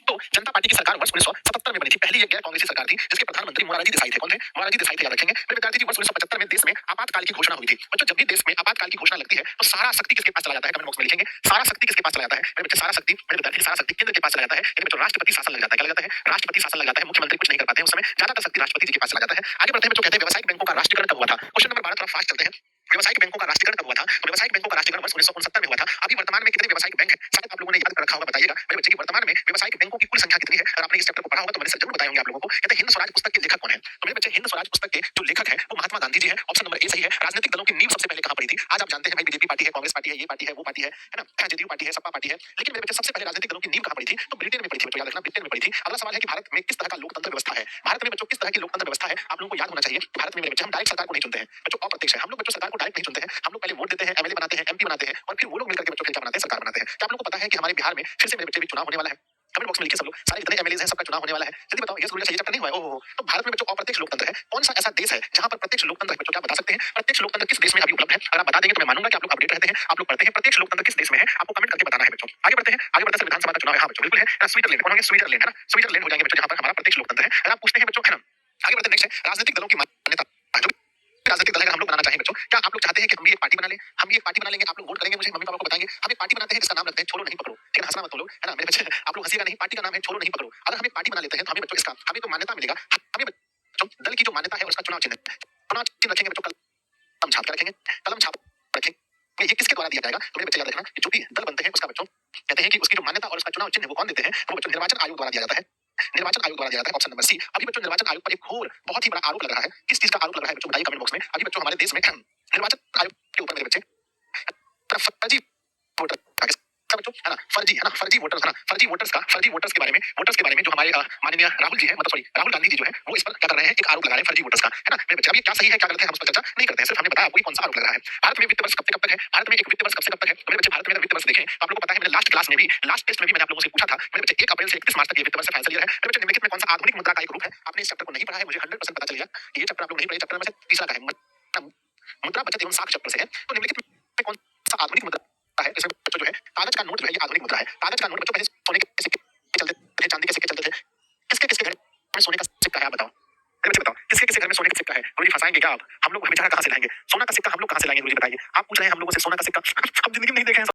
तो जनता पार्टी की सरकार वर्ष 1977 में बनी थी, पहली ये गैर कांग्रेसी सरकार थी जिसके प्रधानमंत्री मोरारजी देसाई थे। कौन थे, मोरारजी देसाई थे, याद रखेंगे मेरे विद्यार्थी जी। वर्ष 1975 में देश में आपातकाल की घोषणा हुई थी बच्चों। जब भी देश में आपातकाल की घोषणा लगती है तो सारा शक्ति किसके पास चला जाता है, कमेंट बॉक्स में लिखेंगे सारा शक्ति किसके पास चला जाता है मेरे बच्चे। सारा शक्ति मेरे विद्यार्थी, सारा शक्ति केंद्र के पास चला जाता है, यानी बच्चों राष्ट्रपति शासन लग जाता है। क्या लग जाता है, राष्ट्रपति शासन लग जाता है, मुख्यमंत्री कुछ नहीं कर पाते हैं उस समय, ज्यादातर शक्ति राष्ट्रपति जी के पास चला जाता है। आगे बढ़ते हैं बच्चों, कहते हैं व्यावसायिक बैंकों का राष्ट्रीयकरण कब हुआ था। क्वेश्चन नंबर 12 थोड़ा फास्ट चलते हैं। व्यावसायिक बैंकों का राष्ट्रीयकरण कब हुआ था, तो व्यावसायिक बैंकों का राष्ट्रीयकरण वर्ष 1969 में हुआ था। अभी वर्तमान में कितने व्यावसायिक बैंक हैं, शायद आप लोगों ने याद कर रखा होगा, बताइएगा मेरे बच्चे की वर्तमान में व्यावसायिक बैंकों की कुल संख्या कितनी है। अगर आपने इस चैप्टर को पढ़ा होगा तो मैंने जरूर बताया होंगे आप लोगों को। कहते हैं हिंद स्वराज पुस्तक के लेखक कौन है, तो मेरे बच्चे हिंद स्वराज पुस्तक के जो लेखक हैं वो महात्मा गांधी जी हैं। ऑप्शन नंबर ए सही है। राजनीतिक दलों की नींव सबसे पहले कहां पड़ी थी, आज आप जानते हैं भाई बीजेपी पार्टी है, कांग्रेस पार्टी है, ये पार्टी है, वो पार्टी है ना, जेडीयू पार्टी है, सपा पार्टी है, लेकिन मेरे बच्चे सबसे पहले राजनीतिक दलों की नींव कहां पड़ी थी, तो ब्रिटेन में पड़ी थी बच्चों, याद रखना ब्रिटेन में पड़ी थी। अगला सवाल है कि भारत में किस तरह का लोकतंत्र व्यवस्था है, भारत में बच्चों किस तरह की लोकतंत्र व्यवस्था है, आप लोगों को याद होना चाहिए। भारत में मेरे बच्चे हम डायरेक्ट सरकार को नहीं चुनते हैं बच्चों, अप्रत्यक्ष है। हम लोग बच्चों सरकार को डायरेक्ट नहीं चुनते हैं, हम लोग पहले वोट देते हैं, एमएलए बनाते हैं, एमपी बनाते हैं, और फिर वो लोग मिलकर के बच्चों क्या बनाते हैं, सरकार बनाते हैं। क्या आप लोगों को पता है कि हमारे बिहार में फिर से मेरे बच्चे भी चुनाव होने वाला है, कमेंट बॉक्स में लिखिए सब लोग, सारे जितने एमएलए हैं सबका चुनाव होने वाला है, जल्दी बताओ। यस गुरुजी, ये चैप्टर नहीं हुआ है, ओहो। तो भारत में बच्चों अप्रत्यक्ष लोकतंत्र है, कौन सा ऐसा देश है जहां पर प्रत्यक्ष लोकतंत्र है बच्चों, क्या बता सकते हैं प्रत्यक्ष लोकतंत्र किस देश में अभी उपलब्ध है। अगर आप बता देंगे तो मैं मानूंगा कि आप लोग अपडेट रहते हैं, आप लोग पढ़ते हैं। प्रत्यक्ष लोकतंत्र किस देश में है आपको कमेंट करके बताना है बच्चों। आगे बढ़ते हैं, आगे बढ़ते हैं, विधानसभा का चुनाव है, हाँ बच्चों बिल्कुल है, स्विट्जरलैंड, कौन होंगे, स्विट्जरलैंड है ना, स्विट्जरलैंड हो जाएंगे बच्चों जहां पर हमारा प्रत्यक्ष लोकतंत्र है। अगर आप पूछते हैं बच्चों है ना। आगे बढ़ते हैं, नेक्स्ट है राजनीतिक दलों की मान्यता। राजनीतिक दल अगर हम लोग बनाना चाहें बच्चों, क्या आप लोग चाहते हैं कि हम भी एक पार्टी बना लें, हम भी एक पार्टी बना लेंगे, आप लोग वोट करेंगे मुझे, मम्मी पापा को बताएंगे हम एक पार्टी बनाते हैं जिसका नाम रखते हैं छोड़ो नहीं पकड़ो, ठीक है, हंसना मत लोग है ना मेरे बच्चे, आप लोग हंसिएगा नहीं, पार्टी का नाम है छोड़ो नहीं पकड़ो। अगर हम एक पार्टी बना लेते हैं तो हमें बच्चों इसका हमें तो मान्यता मिलेगा, हमें बच्चों दल की जो मान्यता है उसका चुनाव चिन्ह रखेंगे बच्चों, कलम छाप के रखेंगे, कलम छाप रखेंगे, ये किसके द्वारा दिया जाएगा, तो मेरे बच्चे याद रखना कि जो भी दल बनते हैं उसका बच्चों कहते हैं कि उसकी जो मान्यता और उसका चुनाव चिन्ह वो कौन देते हैं, वो बच्चों निर्वाचन आयोग द्वारा दिया जाता है, निर्वाचन आयोग द्वारा दिया जाता है। Option number C. अभी बच्चों निर्वाचन आयोग पर एक और बहुत ही बड़ा आरोप लग रहा है, किस चीज का आरोप लग रहा है बच्चों बताइए कमेंट बॉक्स में। अभी बच्चों हमारे देश में निर्वाचन आयोग के ऊपर मेरे बच्चे फर्जी वोटर बच्चों है ना, फर्जी है ना, फर्जी वोटर्स है ना, फर्जी वोटर्स के बारे में जो हमारे माननीय राहुल जी हैं, मतलब सॉरी राहुल गांधी जी जो है वो इस पर क्या कर रहे हैं, एक आरोप लगा रहे हैं फर्जी वोटर्स का, है ना मेरे बच्चे। अब ये क्या सही है क्या गलत है हम उस पर चर्चा नहीं करते हैं, सिर्फ हमने बताया आपको कौन सा आरोप लग रहा है। भारत में वित्त वर्ष कब से कब तक है, भारत में एक वित्त वर्ष कब से कब तक है, तो मेरे बच्चे भारत में वित्त वर्ष देखें तो आप लोगों को पता है, मैंने लास्ट क्लास में भी लास्ट टेस्ट में भी मैंने आप लोगों से पूछा था मेरे बच्चे 1 अप्रैल से 31 मार्च तक ये वित्त वर्ष फाइनेंशियल ईयर है। मेरे बच्चे निम्नलिखित में कौन सा आधुनिक मुद्रा का एक रूप है, आपने इस चैप्टर को नहीं पढ़ा है, मुझे 100% पता चल गया, ये चैप्टर आप लोग नहीं पढ़े, चैप्टर में से तीसरा का है मुद्रा बचत एवं साख चैप्टर से है। तो निम्नलिखित में कौन सा आधुनिक मुद्रा है, इसमें बच्चों जो है कागज का नोट जो है ये आधुनिक मुद्रा है। कागज का नोट बच्चों पहले सोने के सिक्के चलते थे, चांदी के सिक्के चलते थे, किसके घर में सोने का सिक्का है आप बताओ, बच्चे बताओ किसके घर में सोने का सिक्का है, मुझे फंसाएंगे क्या आप, हम लोग बेचारा कहां से लाएंगे सोना का सिक्का, हम लोग कहां से लाएंगे मुझे बताइए। आप पूछ रहे हैं हम लोगों से सोना का सिक्का, हम जिंदगी में नहीं देखे हैं।